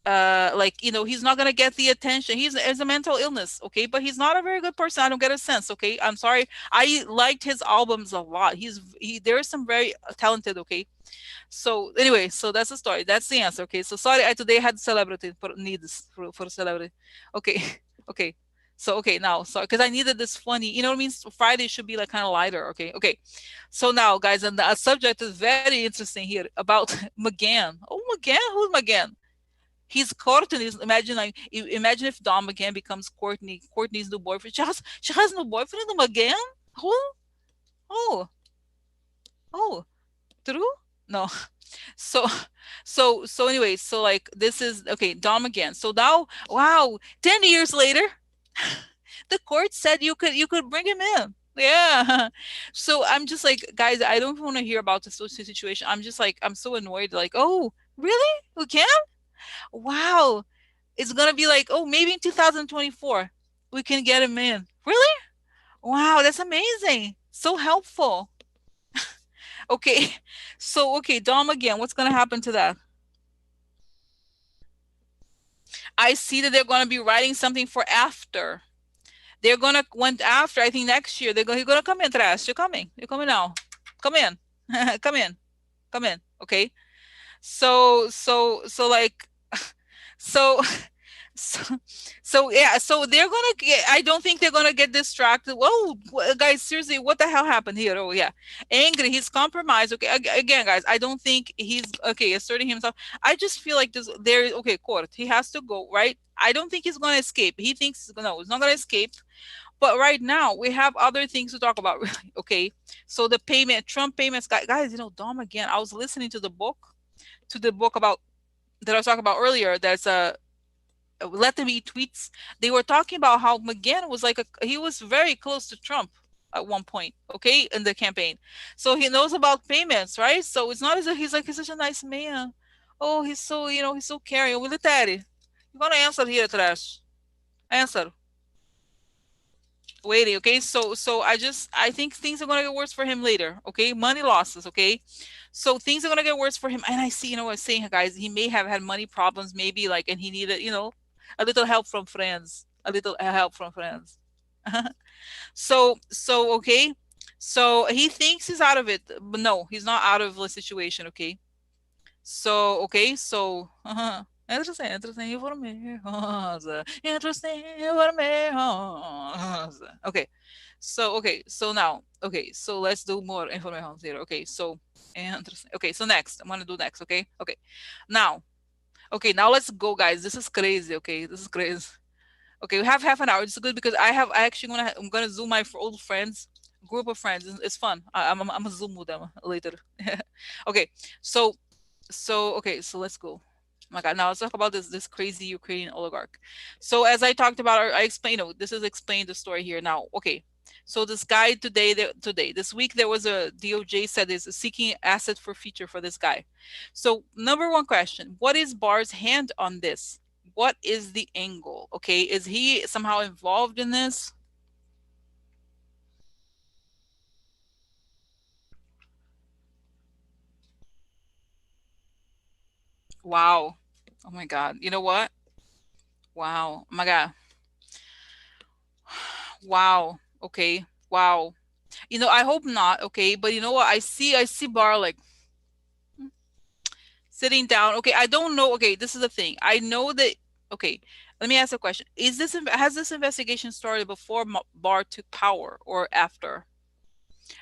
he's not gonna get the attention. He's a mental illness, okay, but he's not a very good person. I don't get a sense, okay. I'm sorry, I liked his albums a lot. There's some very talented, okay. So anyway, so that's the story, that's the answer. Okay, so sorry, I today had celebrity needs for celebrity. Okay. Okay, so okay, now, so because I needed this funny, you know what I mean. So Friday should be like kind of lighter. Okay. Okay, so now, guys, and the subject is very interesting here about McGann. Oh, McGann, who's McGann? He's Courtney's. Imagine, like, imagine if Don McGann becomes Courtney's new boyfriend. She has no boyfriend again. Who? Oh, oh, true. No. So, so anyway, so like this is okay. Don McGann. So now, wow, 10 years later, the court said you could bring him in. Yeah. So I'm just like, guys, I don't want to hear about the social situation. I'm just like, I'm so annoyed. Like, oh, really? We can? Wow. It's gonna be like, oh, maybe in 2024 we can get him in. Really? Wow, that's amazing. So helpful. Okay. So okay, Dom again, what's gonna happen to that? I see that they're gonna be writing something for after. They're gonna went after, I think next year, he's gonna come in, Trash. You're coming. You're coming now. Come in. Come in. Come in. Okay. So like so so yeah, so they're gonna get, I don't think they're gonna get distracted. Whoa, guys, seriously, what the hell happened here? Oh yeah, angry, he's compromised. Okay, again, guys, I don't think he's okay asserting himself. I just feel like this there, okay, court, he has to go, right? I don't think he's gonna escape. He thinks no, he's not gonna escape. But right now we have other things to talk about. Really, okay, so the payment, Trump payments, guys, Dom, again, I was listening to the book about that I was talking about earlier. That's Let Them Eat Tweets. They were talking about how McGahn was like he was very close to Trump at one point, okay, in the campaign. So he knows about payments, right? So it's not as if he's like he's such a nice man. Oh, he's so he's so caring. Military. You're gonna answer here, Trash. Answer. Waiting, okay? So I think things are gonna get worse for him later, okay? Money losses, okay? So things are gonna get worse for him. And I see, what I'm saying, guys, he may have had money problems, maybe like, and he needed, a little help from friends, a little help from friends. So okay, so he thinks he's out of it, but no, he's not out of the situation, okay? So, okay, so, interesting information. Interesting information. Okay, so now, okay, so let's do more information here. Okay, so, interesting. Okay, so next, I'm gonna do next, okay? Now, now let's go, guys. This is crazy, okay? This is crazy. Okay, we have half an hour. It's good because I'm gonna zoom my old friends, group of friends. It's fun. I'm gonna zoom with them later. Okay, so so let's go. Oh my God, now let's talk about this crazy Ukrainian oligarch. So as I talked about, I explained, this is explained the story here now. Okay, so this guy this week there was a DOJ said is seeking asset for feature for this guy. So number one question: what is Barr's hand on this? What is the angle? Okay, is he somehow involved in this? Wow. Oh my God. You know what? Wow. Oh my God. Wow. Okay. Wow. I hope not. Okay, but you know what? I see Bar like sitting down. Okay, I don't know. Okay, this is the thing. I know that. Okay, let me ask a question. Has this investigation started before Bar took power or after?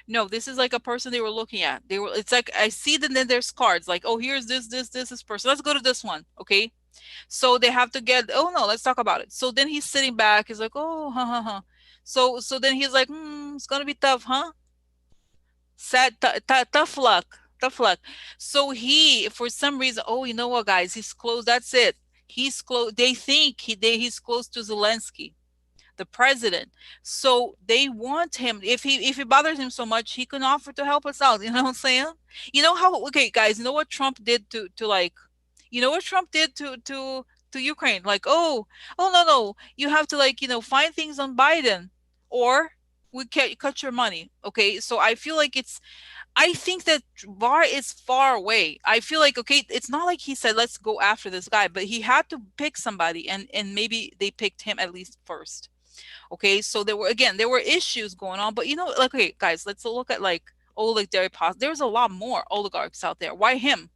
No, this is like a person they were looking at. It's like I see that then there's cards like, oh, here's this person. Let's go to this one. Okay, so they have to get. Oh no, let's talk about it. So then he's sitting back. He's like, oh, So then he's like, it's gonna be tough, huh? Sad, tough luck, tough luck. So he, for some reason, oh, you know what, guys? He's close. That's it. He's close. They think he's close to Zelensky, the president. So they want him. If he bothers him so much, he can offer to help us out. You know what I'm saying? You know how? Okay, guys. You know what Trump did to like? You know what Trump did to Ukraine? Like, oh no, you have to like find things on Biden, or we can't cut your money. Okay, so I feel like I think that Barr is far away. I feel like, okay, it's not like he said let's go after this guy, but he had to pick somebody, and maybe they picked him at least first. Okay, so there were issues going on, but like, okay, guys, let's look at like Oleg Deripaska. There's a lot more oligarchs out there. Why him?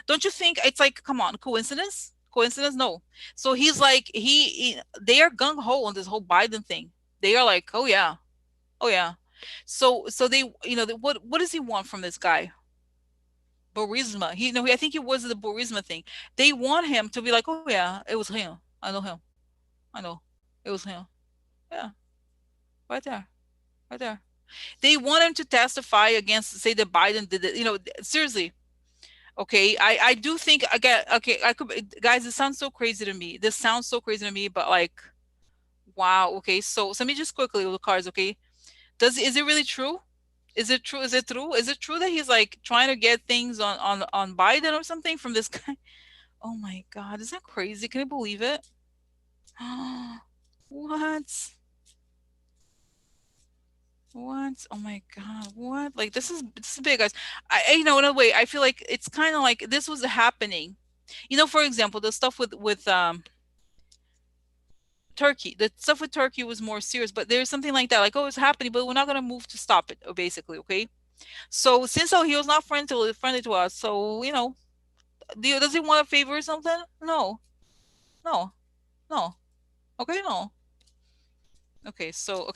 Don't you think it's like, come on, coincidence? Coincidence? No. So he's like they are gung ho on this whole Biden thing. They are like, oh yeah, oh yeah. So they, what does he want from this guy? Burisma. I think it was the Burisma thing. They want him to be like, oh yeah, it was him. I know him. I know. It was him. Yeah, right there, right there. They want him to testify against, say that Biden did it. Seriously. Okay, I do think again. Okay, I could, guys. It sounds so crazy to me. This sounds so crazy to me, but like, wow. Okay, so let me just quickly with the cards. Okay, is it really true? Is it true? Is it true? Is it true that he's like trying to get things on Biden or something from this guy? Oh my God, is that crazy? Can you believe it? What? What? Oh my God, what? Like this is big, guys. You know, in a way, I feel like it's kind of like this was happening. You know, for example, the stuff with Turkey, the stuff with Turkey was more serious, but there's something like that, like, oh, it's happening, but we're not gonna move to stop it, basically, okay? So since he was not friendly to us, so does he want a favor or something? No, no, no. Okay, no. Okay, so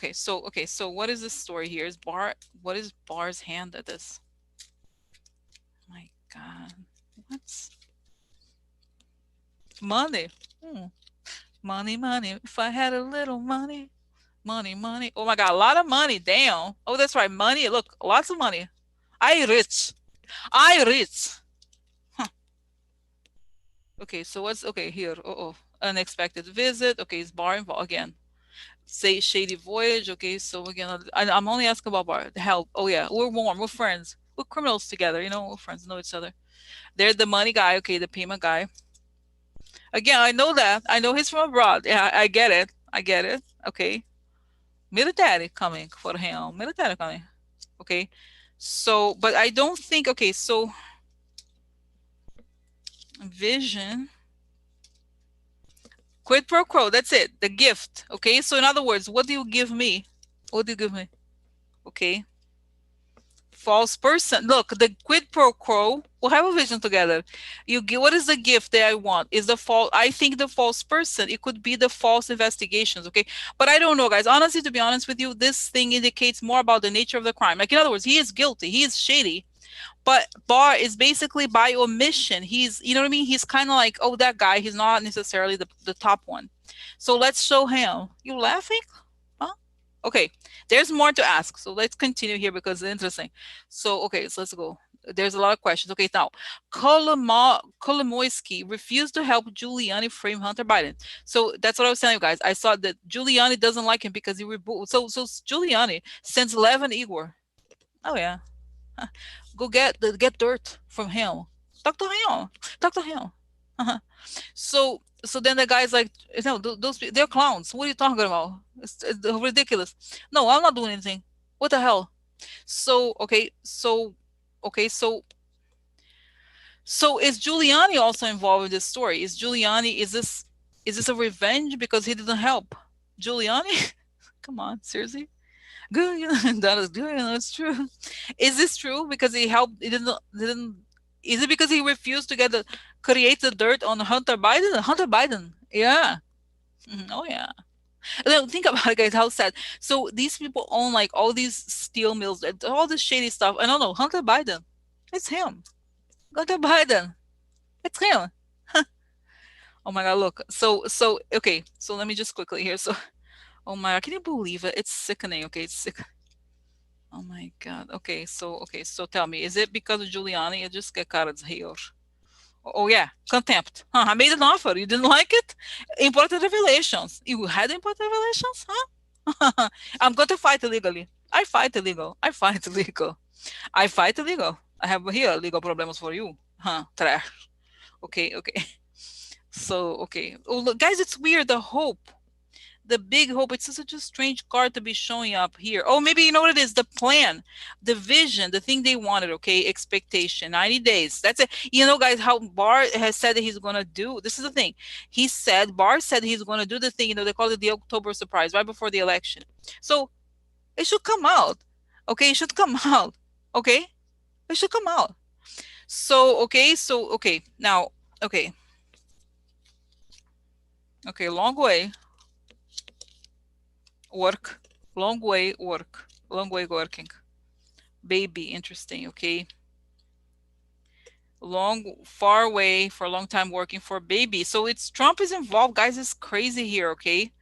what is this story here? Is Bar what is Bar's hand at this? My God. What's money? Hmm. Money, money. If I had a little money, money, money. Oh my God, a lot of money. Damn. Oh, that's right. Money. Look, lots of money. I rich. I rich. Huh. Okay, so what's okay here? Oh, unexpected visit. Okay, it's Bar involved again. Say shady voyage. Okay, so again, I'm only asking about Bar. Help. Oh yeah, we're warm. We're friends. We're criminals together. We're friends. Know each other. They're the money guy. Okay, the payment guy. Again, I know that. I know he's from abroad. Yeah, I get it. I get it. Okay. Military coming for him. Military coming. Okay. So, but I don't think, okay, so vision, quid pro quo. That's it. The gift. Okay. So, in other words, what do you give me? What do you give me? Okay. False person. Look, the quid pro quo. We'll have a vision together. You give, what is the gift that I want? Is the false? I think the false person. It could be the false investigations. Okay, but I don't know, guys. Honestly, to be honest with you, this thing indicates more about the nature of the crime. Like in other words, he is guilty. He is shady. But Barr is basically by omission. He's, you know what I mean? He's kind of like, oh, that guy. He's not necessarily the top one. So let's show him. You laughing? Huh? Okay, there's more to ask. So let's continue here because it's interesting. So, okay, so let's go. There's a lot of questions. Okay, now, Kolomoisky refused to help Giuliani frame Hunter Biden. So that's what I was telling you guys. I saw that Giuliani doesn't like him because he So Giuliani sends Levin Igor. Oh yeah, go get dirt from him. Talk to him. Talk to him. Uh-huh. So then the guy's like, no, those they're clowns. What are you talking about? It's ridiculous. No, I'm not doing anything. What the hell? So okay, so is Giuliani also involved in this story? Is this a revenge because he didn't help Giuliani? Come on, seriously? Good, that is good. That's true. Is this true because he helped? He didn't. Is it because he refused to create the dirt on Hunter Biden? Hunter Biden, yeah. Oh yeah. And then think about it, guys. How sad. So these people own like all these steel mills, all this shady stuff. I don't know. Hunter Biden, it's him. Hunter Biden, it's him. Oh my God! Look. So okay. So let me just quickly here. So oh my God, can you believe it? It's sickening. Okay, it's sick. Oh my God. Okay, so tell me, is it because of Giuliani? Eu disse que a cara de rir. Oh yeah, contempt. Huh, I made an offer. You didn't like it? Important revelations. You had important revelations? Huh? I'm going to fight illegally. I fight illegal. I fight illegal. I fight illegal. I have here legal problems for you. Huh? Trash. Okay. So, okay. Oh, look, guys, it's weird. The big hope. It's such a strange card to be showing up here. Oh, maybe you know what it is? The plan, the vision, the thing they wanted. Okay, expectation, 90 days. That's it. You know, guys, how Barr has said that he's gonna do. This is the thing. Barr said he's gonna do the thing. They call it the October surprise right before the election. So it should come out. Okay, it should come out. Okay, it should come out. So okay. Now, okay, okay. Long way work. Long way working. Baby, interesting. Okay, far away for a long time working for baby. So it's Trump is involved, guys. It's crazy here. Okay,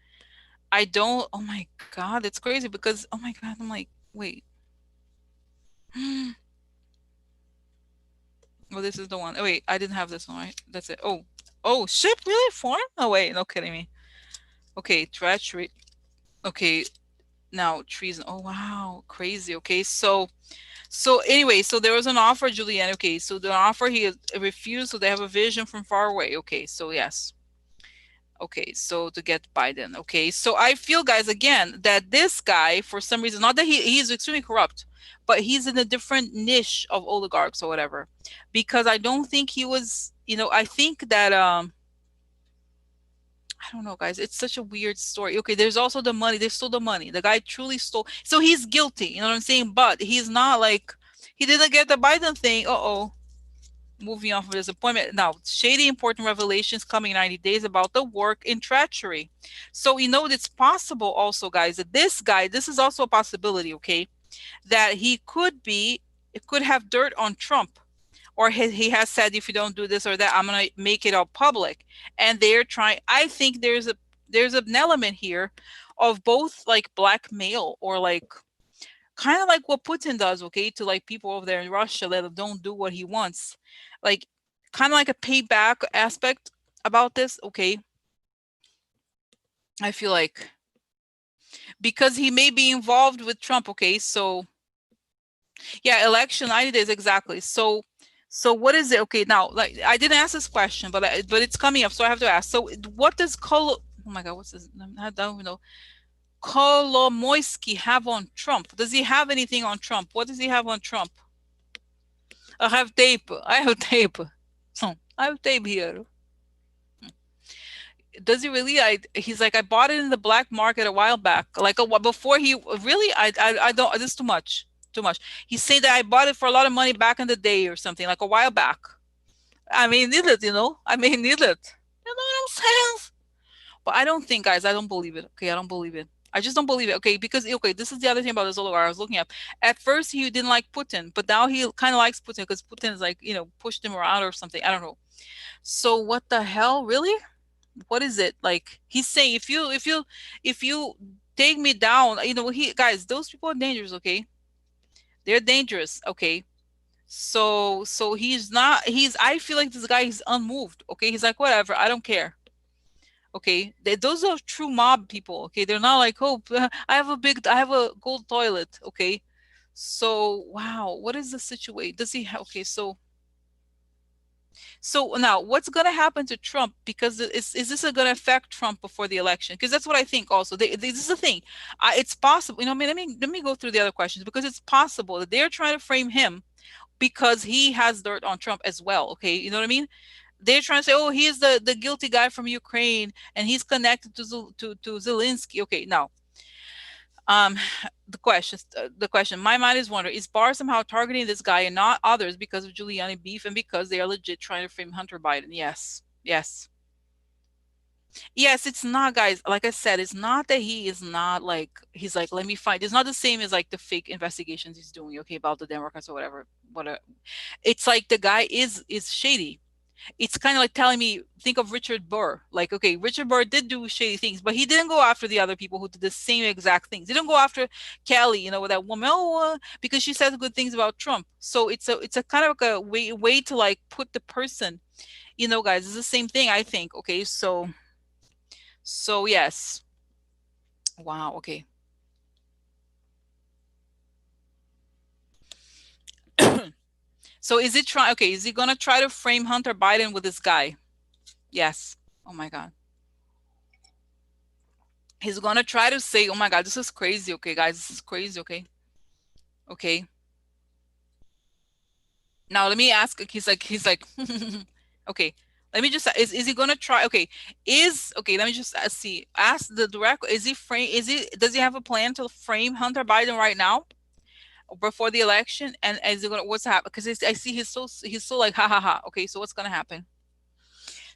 I don't. Oh my God, it's crazy because oh my God, I'm like, wait. Well, this is the one. Oh wait, I didn't have this one, right? That's it. Oh, ship really foreign? Oh wait, no kidding me. Okay, treachery. Okay, now treason. Oh wow, crazy. Okay, so So anyway, so there was an offer, Julianne. Okay, so the offer he refused. So they have a vision from far away. Okay, so yes. Okay, so to get Biden. Okay, so I feel, guys, again, that this guy, for some reason, not that he's extremely corrupt, but he's in a different niche of oligarchs or whatever, because I don't think he was. I think that I don't know, guys. It's such a weird story. Okay, there's also the money. They stole the money. The guy truly stole. So he's guilty. You know what I'm saying? But he's not like he didn't get the Biden thing. Uh-oh. Moving off of disappointment. Now, shady important revelations coming in 90 days about the work in treachery. So it's possible also, guys, that this guy, this is also a possibility, okay, that he could be, it could have dirt on Trump, or he has said, if you don't do this or that, I'm going to make it all public. And they're trying, I think there's an element here of both like blackmail, or like kind of like what Putin does, okay, to like people over there in Russia that don't do what he wants, like kind of like a payback aspect about this, okay. I feel like because he may be involved with Trump, okay, so yeah, election 90 days exactly. So what is it? Okay, now, like, I didn't ask this question, but it's coming up, so I have to ask. So what does oh my god, what's this? I don't even know. Kolomoisky have on Trump? Does he have anything on Trump? What does he have on Trump? I have tape. I have tape. I have tape here. Does he really? He's like, I bought it in the black market a while back. Like before he really, I don't. This is too much. Too much. He said that I bought it for a lot of money back in the day or something, like a while back. I mean, need it, I mean, need it. You know what I'm saying? But I don't think, guys, I don't believe it. Okay, I don't believe it. I just don't believe it. Okay, because okay, this is the other thing about this oligarch I was looking at. At first, he didn't like Putin, but now he kind of likes Putin because Putin is like, pushed him around or something. I don't know. So what the hell, really? What is it like? He's saying, if you take me down, he guys, those people are dangerous. Okay, they're dangerous. Okay, so he's not. I feel like this guy is unmoved. Okay, he's like, whatever, I don't care. Okay, those are true mob people. Okay, they're not like, oh, I have a gold toilet. Okay, so wow, what is the situation? Does he have? Okay, so now what's going to happen to Trump? Because is this going to affect Trump before the election? Because that's what I think. Also, this is the thing. It's possible. I mean, let me go through the other questions, because it's possible that they're trying to frame him because he has dirt on Trump as well. Okay, you know what I mean? They're trying to say, oh, he's the guilty guy from Ukraine, and he's connected to Zelensky. Okay, now, um, the question. My mind is wondering: is Barr somehow targeting this guy and not others because of Giuliani beef and because they are legit trying to frame Hunter Biden? Yes, yes, yes. It's not, guys. Like I said, it's not that he is not like he's like, let me find. It's not the same as like the fake investigations he's doing. Okay, about the Democrats or whatever. Whatever. It's like the guy is shady. It's kind of like telling me, think of Richard Burr. Like, okay, Richard Burr did do shady things, but he didn't go after the other people who did the same exact things. He didn't go after Kelly, with that woman, because she says good things about Trump. So it's a kind of like a way to like put the person, guys. It's the same thing, I think. Okay, so yes. Wow. Okay. So is it try? Okay, is he gonna try to frame Hunter Biden with this guy? Yes. Oh my God. He's gonna try to say, "Oh my God, this is crazy." Okay, guys, this is crazy. Okay, okay. Now let me ask. He's like, okay. Let me just. Is he gonna try? Okay, okay. Let me just see. Ask the direct. Is he frame? Does he have a plan to frame Hunter Biden right now before the election? And is he gonna? What's happening? Because I see he's so like, ha ha ha. Okay, so what's gonna happen?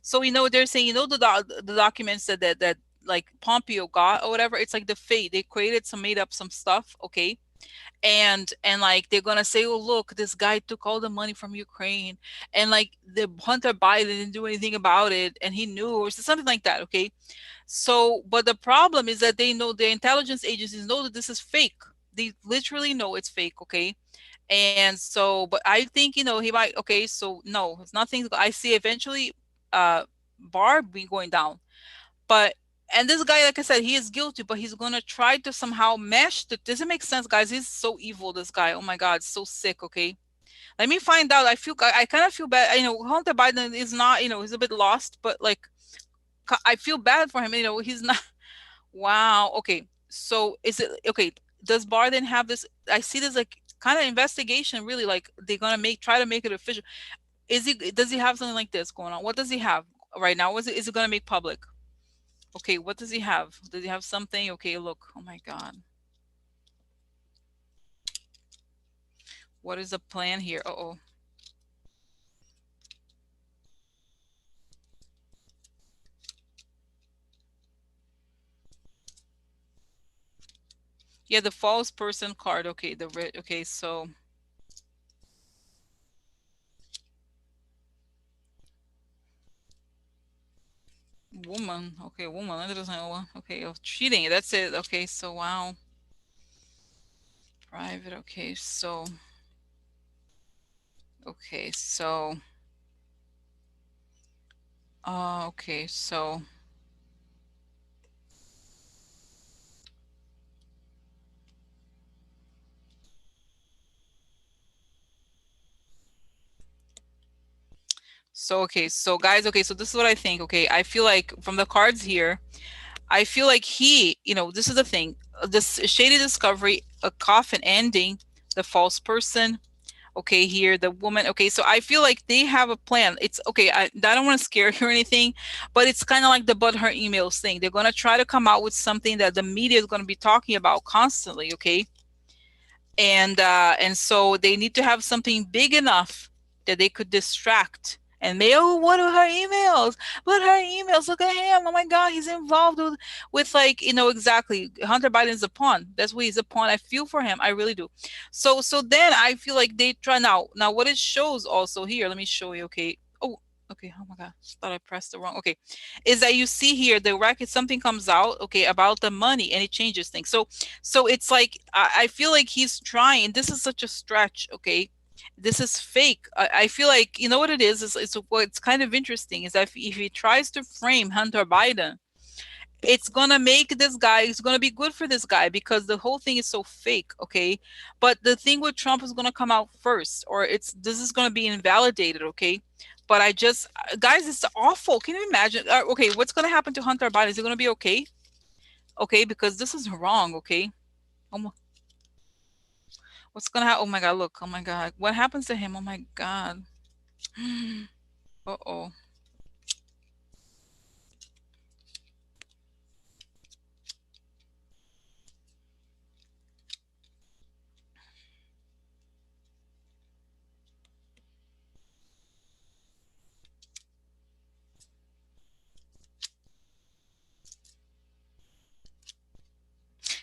So they're saying, the documents that like Pompeo got or whatever. It's like the fake. They created made up some stuff. Okay, and like they're gonna say, oh, look, this guy took all the money from Ukraine, and like the Hunter Biden didn't do anything about it, and he knew, or something like that. Okay, so but the problem is that they know, the intelligence agencies know that this is fake. They literally know it's fake. Okay, and so, but I think, he might. Okay, so no, it's nothing. I see eventually Barr be going down, but And this guy, like I said, he is guilty, but he's gonna try to somehow mesh the, does it make sense, guys? He's so evil, this guy. Oh my God, so sick, okay? Let me find out. I kind of feel bad. Hunter Biden is not, he's a bit lost, but like I feel bad for him. He's not. Wow. Okay. So is it okay? Does Biden have this? I see this like kind of investigation. Really, like they're gonna try to make it official. Does he have something like this going on? What does he have right now? Is it gonna make public? Okay. What does he have? Does he have something? Okay. Look. Oh my God. What is the plan here? Uh-oh. Yeah, the false person card. Okay, okay, so woman. Okay, woman. That doesn't know. Okay, oh, cheating. That's it. Okay, so wow. Private. Okay, so okay, okay, so guys, okay, so this is what I think. Okay, I feel like from the cards here, I feel like this is the thing. This shady discovery, a coffin ending, the false person. Okay, here the woman. Okay, so I feel like they have a plan. It's okay. I don't want to scare you or anything, but it's kind of like the but her emails thing. They're gonna try to come out with something that the media is gonna be talking about constantly. Okay, and so they need to have something big enough that they could distract and they, oh, what are her emails, but her emails, look at him, oh my God, he's involved with like, exactly, Hunter Biden's a pawn. That's what he's a pawn. I feel for him, I really do. So then I feel like they try. Now what it shows also here, let me show you. Okay, oh, okay, oh my God, thought I pressed the wrong. Okay, is that you see here the record, something comes out, okay, about the money, and it changes things. So it's like I feel like he's trying. This is such a stretch, okay? This is fake. I feel like, you know what it is? It's what's kind of interesting is that if he tries to frame Hunter Biden, it's gonna make this guy, it's gonna be good for this guy because the whole thing is so fake, okay? But the thing with Trump is gonna come out first, or this is gonna be invalidated, okay? But I just, guys, it's awful. Can you imagine? Okay, what's gonna happen to Hunter Biden? Is it gonna be okay? Okay, because this is wrong, okay? Oh, what's gonna happen? Oh my God, look. Oh my God. What happens to him? Oh my God. Uh-oh.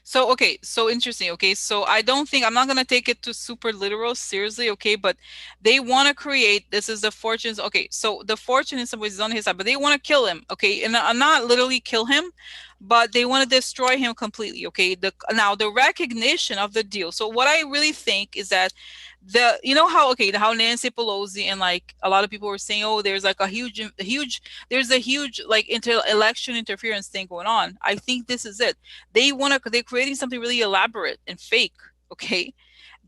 So, okay, so interesting. Okay, so I don't think, I'm not gonna take it to super literal, seriously, okay, but they want to create, this is the fortunes. Okay, so the fortune in some ways is on his side, but they want to kill him, okay, and not literally kill him, but they want to destroy him completely, okay. Now the recognition of the deal. So what I really think is that how, okay, how Nancy Pelosi and like a lot of people were saying, oh, there's like a huge like election interference thing going on. I think this is it. They're creating something really elaborate and fake, okay,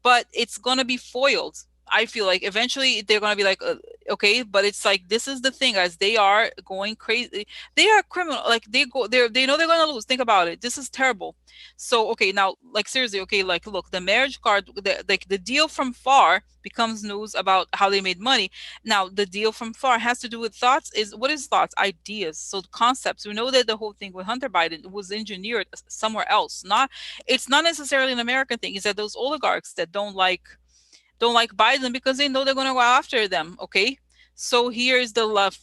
but it's going to be foiled. I feel like eventually they're going to be like, okay, but it's like, this is the thing, guys. They are going crazy. They are criminal. Like they know they're going to lose. Think about it. This is terrible. So, okay, now, like, seriously, okay, like, look, the marriage card, like the deal from far becomes news about how they made money. Now, the deal from far has to do with thoughts. What is thoughts? Ideas. So concepts. We know that the whole thing with Hunter Biden was engineered somewhere else. It's not necessarily an American thing. It's that those oligarchs that don't like Biden because they know they're going to go after them. Okay. So here is the love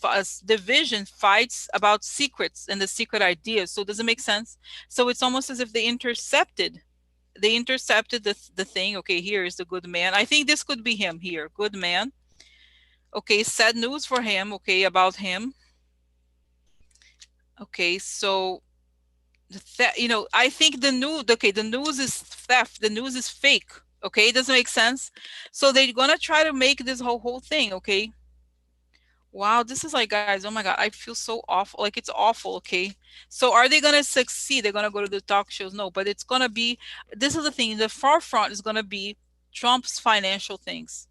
division fights about secrets and the secret ideas. So does it make sense? So it's almost as if they intercepted the thing. Okay, here is the good man. I think this could be him here. Good man. Okay, sad news for him. Okay, about him. Okay, so I think the news is theft. The news is fake. Okay, it doesn't make sense. So they're gonna try to make this whole thing. Okay, Wow, this is like, guys, oh my God, I feel so awful. Like, it's awful, okay? So are they gonna succeed? They're gonna go to the talk shows? No, but it's gonna be, this is the thing, the forefront is gonna be Trump's financial things.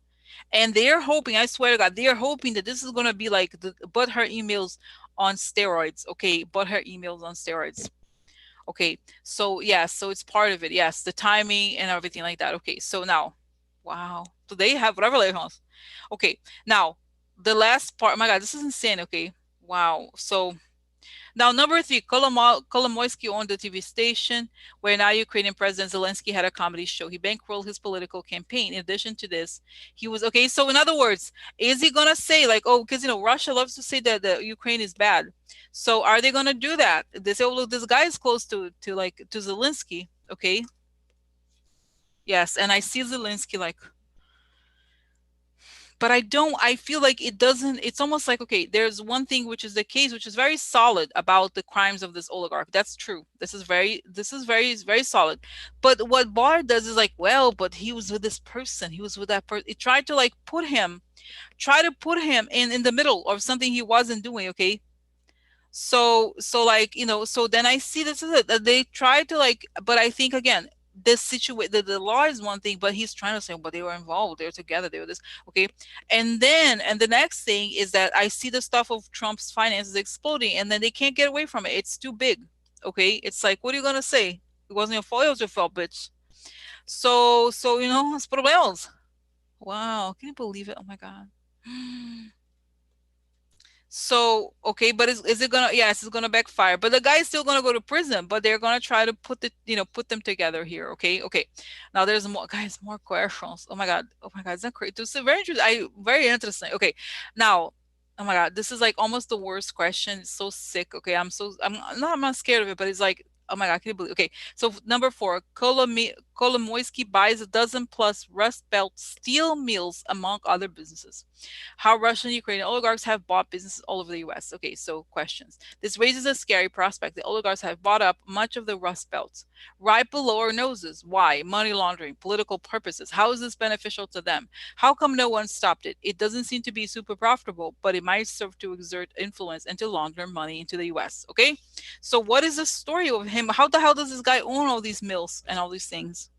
And they're hoping, I swear to God, they're hoping that this is gonna be like the but her emails on steroids, okay? But her emails on steroids. Okay. So yeah, so it's part of it. Yes, the timing and everything like that. Okay. So now, wow. So they have revelations. Okay. Now, the last part. Oh my God, this is insane. Okay. Wow. So now, number three, Kolomoisky owned the TV station where now Ukrainian President Zelensky had a comedy show. He bankrolled his political campaign. In addition to this, he was okay. So, in other words, is he gonna say like, oh, because Russia loves to say that the Ukraine is bad. So, are they gonna do that? They say, oh, look, this guy is close to like to Zelensky. Okay, yes, and I see Zelensky like, but I feel like it doesn't, it's almost like, okay, there's one thing which is the case, which is very solid about the crimes of this oligarch. That's true. This is very solid. But what Barr does is like, well, but he was with this person, he was with that person. It tried to like try to put him in the middle of something he wasn't doing, okay? So like, so then I see this is it, that they try to like, but I think again, this situation, the law is one thing, but he's trying to say, but they were involved, they were together, they were this, okay? And the next thing is that I see the stuff of Trump's finances exploding, and then they can't get away from it. It's too big. Okay, it's like, what are you gonna say? It wasn't your fault, it was your fault, bitch. So it's problems. Wow, can you believe it? Oh my God. So, okay, but is it gonna, yes, it's gonna backfire. But the guy is still gonna go to prison, but they're gonna try to put them together here. Okay, okay. Now there's more, guys, more questions. Oh my God. Oh my God, is that crazy? This is very interesting. Very interesting. Okay. Now, oh my God, this is like almost the worst question. It's so sick. Okay, I'm not scared of it, but it's like, oh my God, can you believe? Okay, so number four, Kolomoisky buys a dozen plus Rust Belt steel mills among other businesses. How Russian and Ukrainian oligarchs have bought businesses all over the US. Okay, so questions. This raises a scary prospect. The oligarchs have bought up much of the Rust Belt right below our noses. Why? Money laundering, political purposes. How is this beneficial to them? How come no one stopped it? It doesn't seem to be super profitable, but it might serve to exert influence and to launder money into the US. Okay, so what is the story of him? How the hell does this guy own all these mills and all these things?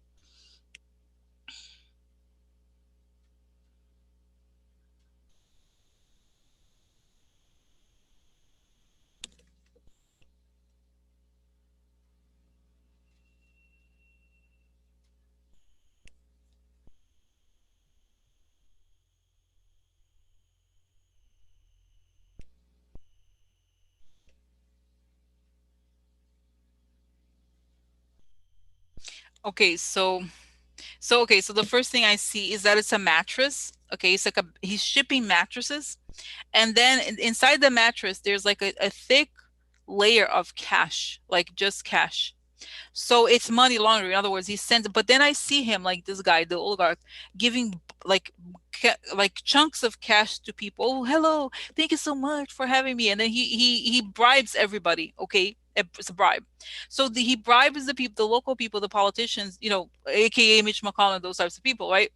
Okay, so the first thing I see is that it's a mattress. Okay, it's like he's shipping mattresses, and then inside the mattress there's like a thick layer of cash, like just cash. So it's money laundering. In other words, he sends. But then I see him, like this guy, the oligarch, giving like like chunks of cash to people. Oh, hello, thank you so much for having me. And then he bribes everybody. Okay, it's a bribe. So he bribes the people, the local people, the politicians, aka Mitch McConnell, those types of people, right?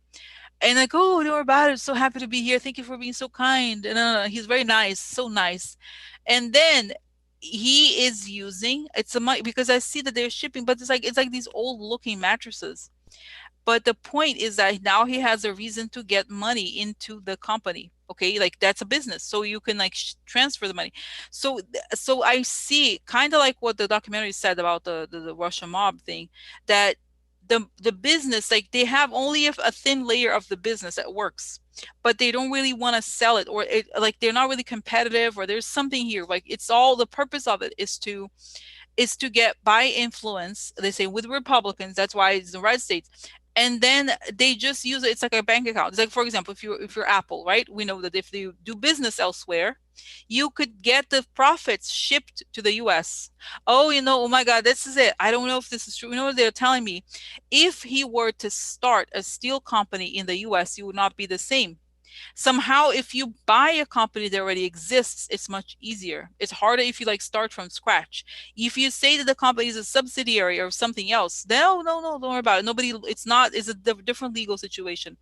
And like, oh, don't worry about it. So happy to be here. Thank you for being so kind. And he's very nice, so nice. And then he is using because I see that they're shipping, but it's like these old looking mattresses. But the point is that now he has a reason to get money into the company. Okay, like that's a business, so you can like transfer the money. So I see kind of like what the documentary said about the Russian mob thing, that the business, like they have only a thin layer of the business that works, but they don't really want to sell it, or like they're not really competitive, or there's something here, like it's all the purpose of it is to get by influence, they say, with Republicans. That's why it's the United States. And then they just use it. It's like a bank account. It's like, for example, if you're Apple, right? We know that if you do business elsewhere, you could get the profits shipped to the US. Oh, oh my God, this is it. I don't know if this is true. You know what they're telling me? If he were to start a steel company in the US, you would not be the same. Somehow, if you buy a company that already exists, it's much easier. It's harder if you like start from scratch. If you say that the company is a subsidiary or something else, then no, no, no, don't worry about it. Nobody, it's not, it's a different legal situation.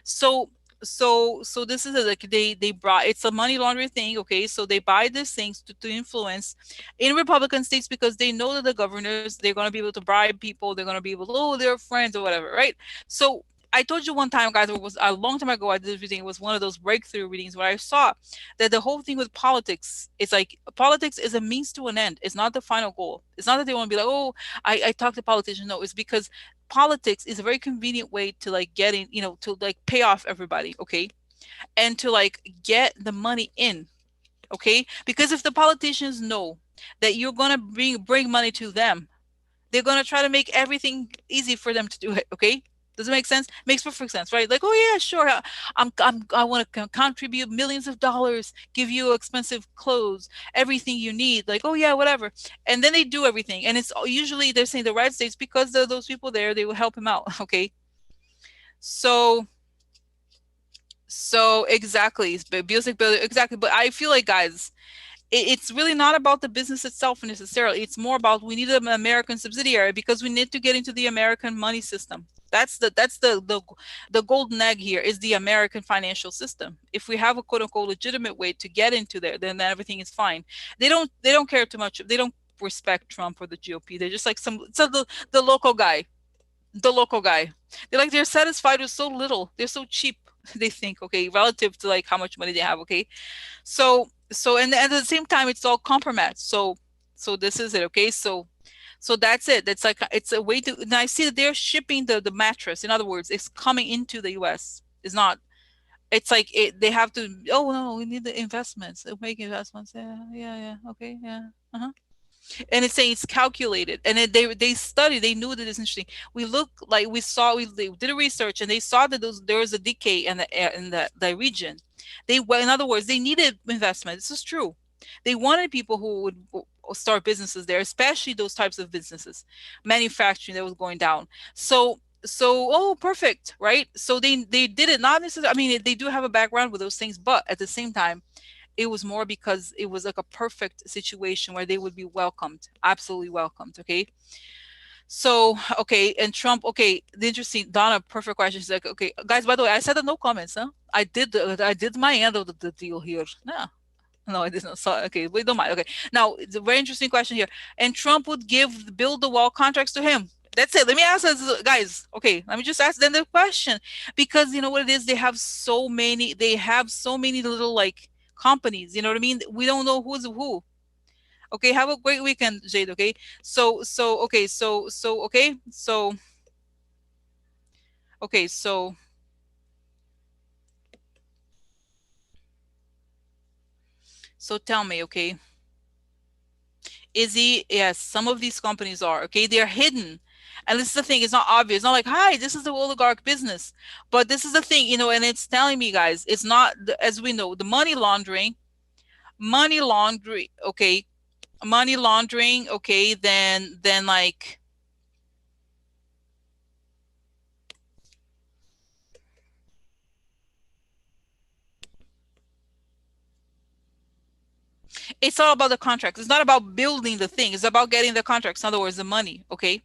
So So this is like they brought, it's a money laundering thing, okay? So they buy these things to influence in Republican states because they know that the governors, they're going to be able to bribe people, they're going to be able to, oh, they're friends or whatever, right? So I told you one time, guys, it was a long time ago, I did this reading. It was one of those breakthrough readings where I saw that the whole thing with politics, it's like politics is a means to an end. It's not the final goal. It's not that they want to be like, oh, I talk to politicians. No, it's because politics is a very convenient way to like getting, to like pay off everybody, okay? And to like get the money in, okay? Because if the politicians know that you're going to bring money to them, they're going to try to make everything easy for them to do it, okay? Does it make sense? Makes perfect sense, right? Like, oh yeah, sure. I want to contribute millions of dollars, give you expensive clothes, everything you need. Like, oh yeah, whatever. And then they do everything, and it's usually they're saying the right states because there are those people there. They will help him out, okay? So, so exactly, music builder, exactly. But I feel like, guys, it's really not about the business itself necessarily. It's more about we need an American subsidiary because we need to get into the American money system. That's the golden egg here is the American financial system. If we have a quote unquote legitimate way to get into there, then everything is fine. They don't care too much. They don't respect Trump or the GOP. They're just like the local guy. The local guy. They're satisfied with so little. They're so cheap. They think, okay, relative to like how much money they have, okay? So and at the same time it's all compromise. So this is it, okay? So that's it. That's like it's a way to, and I see that they're shipping the mattress. In other words, it's coming into the US. It's not, it's like they have to, oh no, we need the investments. They'll make investments. Yeah, yeah, yeah. Okay, yeah. Uh-huh. And it's saying it's calculated, and they studied, they knew that it's interesting. We look like we saw, we they did a research and they saw that there was a decay in the region. Well, in other words, they needed investment. This is true. They wanted people who would start businesses there, especially those types of businesses, manufacturing that was going down. So oh, perfect, right? So they did it, not necessarily, I mean, they do have a background with those things, but at the same time it was more because it was like a perfect situation where they would be welcomed, absolutely welcomed, okay? So, okay, and Trump, okay, the interesting, Donna, perfect question. She's like, okay, guys, by the way, I said that no comments, huh? I did my end of the deal here. Yeah. No, it isn't. So, okay, we don't mind. Okay. Now, it's a very interesting question here. And Trump would build the wall contracts to him. That's it. Let me ask this, guys. Okay, let me just ask them the question. Because you know what it is? They have so many little like companies. You know what I mean? We don't know who's who. Okay, have a great weekend, Jade. Okay. So tell me, okay, Izzy, yes, some of these companies are, okay, they're hidden. And this is the thing, it's not obvious. It's not like, hi, this is the oligarch business. But this is the thing, and it's telling me, guys, it's not, as we know, the money laundering, okay, then like, it's all about the contracts. It's not about building the thing. It's about getting the contracts. In other words, the money, okay?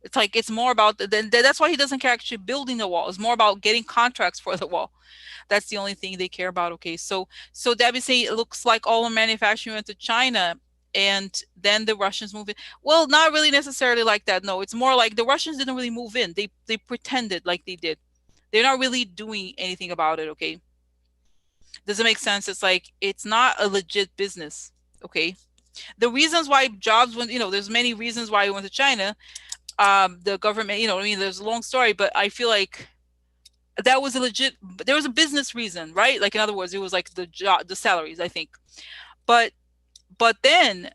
It's like, it's more about, that's why he doesn't care actually building the wall. It's more about getting contracts for the wall. That's the only thing they care about. Okay, so Debbie say it looks like all the manufacturing went to China, and then the Russians move in. Well, not really necessarily like that. No, it's more like the Russians didn't really move in. They pretended like they did. They're not really doing anything about it. Okay, does it make sense? It's like it's not a legit business. Okay, the reasons why jobs went, there's many reasons why it went to China. The government, I mean, there's a long story, but I feel like that was a legit, there was a business reason, right? Like, in other words, it was like the job, the salaries, I think. But then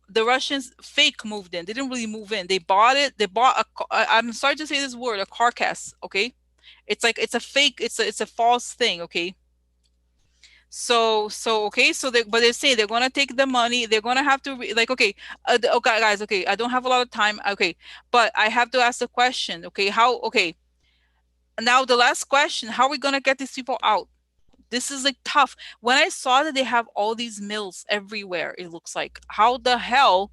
the Russians fake moved in. They didn't really move in. They bought it. They bought I'm sorry to say this word, a carcass. Okay. It's like, it's a fake, it's a false thing. Okay. Okay, but they say they're gonna take the money. They're gonna have to like, okay, okay, guys. Okay, I don't have a lot of time. Okay, but I have to ask the question. Okay, how? Okay, now the last question: how are we gonna get these people out? This is like tough. When I saw that they have all these mills everywhere, it looks like, how the hell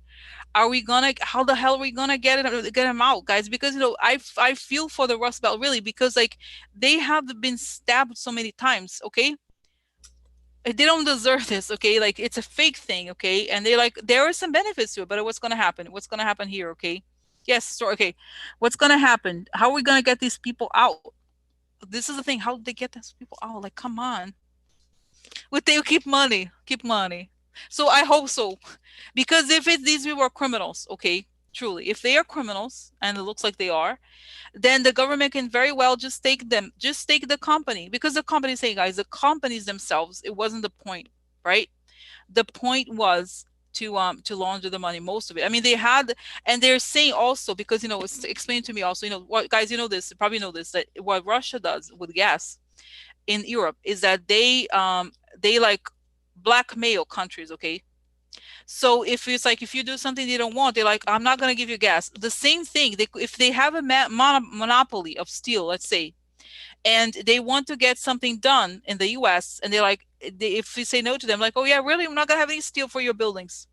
Are we gonna, how the hell are we gonna get them out, guys? Because I feel for the Rust Belt, really, because like they have been stabbed so many times, okay? They don't deserve this, okay? Like it's a fake thing, okay? And they like there are some benefits to it, but what's gonna happen? What's gonna happen here, okay? Yes, so okay. What's gonna happen? How are we gonna get these people out? This is the thing. How did they get these people out? Like, come on. Would they keep money? Keep money. So I hope so. Because if these people are criminals, okay, truly, if they are criminals, and it looks like they are, then the government can very well just take them, just take the company. Because the companies, hey guys, the companies themselves, it wasn't the point, right? The point was to launder the money, most of it. I mean, they had, and they're saying also, because it's explained to me also, what, guys, this, you probably know this, that what Russia does with gas in Europe is that they like blackmail countries, okay? So if it's like if you do something they don't want, they're like, I'm not gonna give you gas. The same thing, if they have a monopoly of steel, let's say, and they want to get something done in the US, and they're like, if we say no to them, like, oh yeah, really, I'm not gonna have any steel for your buildings.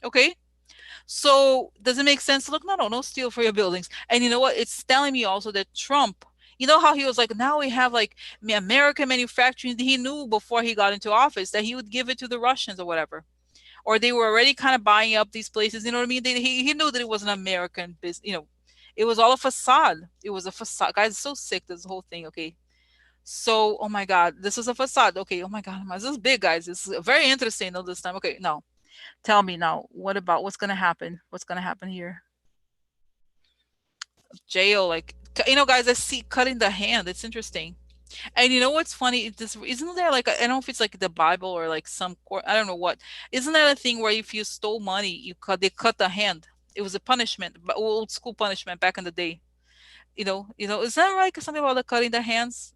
Okay, so does it make sense? Look, no, no, no steel for your buildings. And you know what? It's telling me also that Trump, you know how he was like, now we have like American manufacturing. He knew before he got into office that he would give it to the Russians or whatever. Or they were already kind of buying up these places. You know what I mean? He knew that it was an American business. It was all a facade. It was a facade. Guys, it's so sick, this whole thing. Okay. So, oh my God, this is a facade. Okay. Oh my God, this is big, guys. This is very interesting though this time. Okay. Now, tell me now, what about what's going to happen? What's going to happen here? Jail, like, guys, I see cutting the hand. It's interesting. And you know what's funny? This isn't there like I don't know if it's like the Bible or like some court. I don't know what. Isn't there a thing where if you stole money, they cut the hand? It was a punishment, but old school punishment back in the day. Is that like something about the cutting the hands?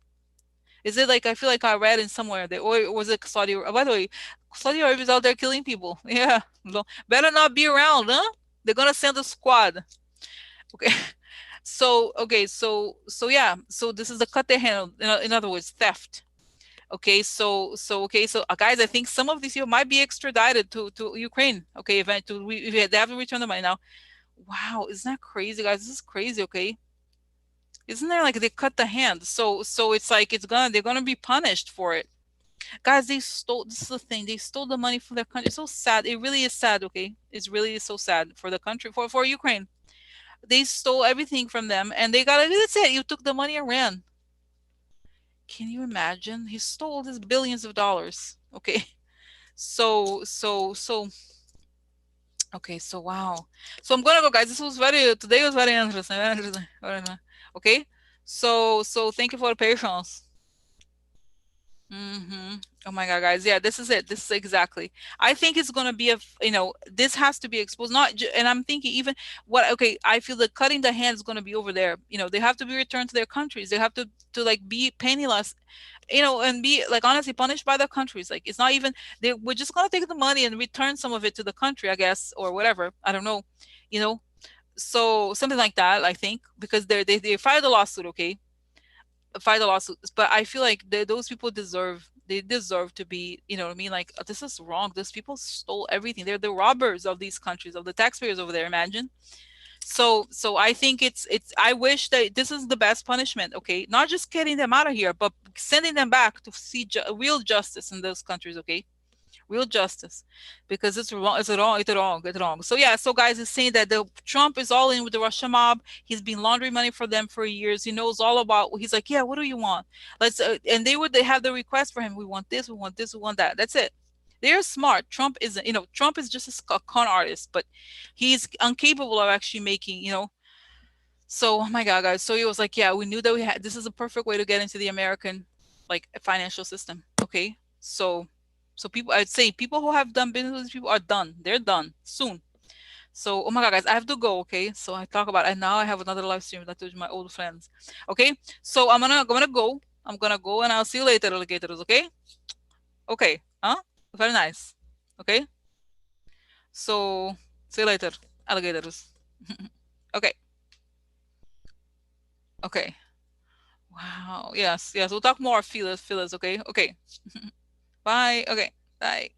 Is it like I feel like I read in somewhere that, or was it Saudi? By the way, Saudi Arabia is out there killing people. Yeah, better not be around, huh? They're gonna send a squad. Okay. So okay, so yeah, so this is the cut the hand. In other words, theft. Okay, so guys, I think some of these people might be extradited to Ukraine. Okay, they have to return the money now. Wow, isn't that crazy, guys? This is crazy. Okay, isn't there like they cut the hand? So it's like they're gonna be punished for it, guys. They stole. This is the thing. They stole the money from their country. It's so sad. It really is sad. Okay, it's really so sad for the country, for Ukraine. They stole everything from them, and they got it. That's it. You took the money and ran. Can you imagine? He stole his billions of dollars. Okay. So okay, so wow. So I'm gonna go, guys. Today was very interesting. Very interesting. Okay. So thank you for the patience. Oh my God, guys. Yeah, this is it. This is exactly. I think it's gonna be this has to be exposed. And I'm thinking even okay, I feel that cutting the hand is gonna be over there. They have to be returned to their countries. They have to like be penniless, and be like honestly punished by their countries. Like it's not even we're just gonna take the money and return some of it to the country, I guess, or whatever. I don't know. You know, so something like that, I think, because they filed a lawsuit, okay? Filed a lawsuit, but I feel like those people deserve to be, you know what I mean? Like this is wrong. These people stole everything. They're the robbers of these countries, of the taxpayers over there. Imagine. So I think it's I wish that this is the best punishment, okay? Not just getting them out of here, but sending them back to see real justice in those countries, okay? Real justice, because it's wrong. It's wrong. It's wrong. It's wrong. So yeah. So guys, is saying that the Trump is all in with the Russia mob. He's been laundering money for them for years. He knows all about. He's like, yeah. What do you want? And they have the request for him. We want this. We want this. We want that. That's it. They're smart. Trump isn't. Trump is just a con artist, but he's incapable of actually making. So, oh my God, guys. So he was like, yeah, we knew that this is a perfect way to get into the American, like, financial system. Okay. So people, I'd say people who have done business with these people are done. They're done soon. So, oh my God, guys, I have to go. Okay. So I talk about, and now I have another live stream that I told you my old friends. Okay. So I'm gonna go. I'm gonna go, and I'll see you later, alligators. Okay. Okay. Huh? Very nice. Okay. So see you later, alligators. Okay. Okay. Wow. Yes. Yes. We'll talk more, feelers. Okay. Okay. Bye. Okay. Bye.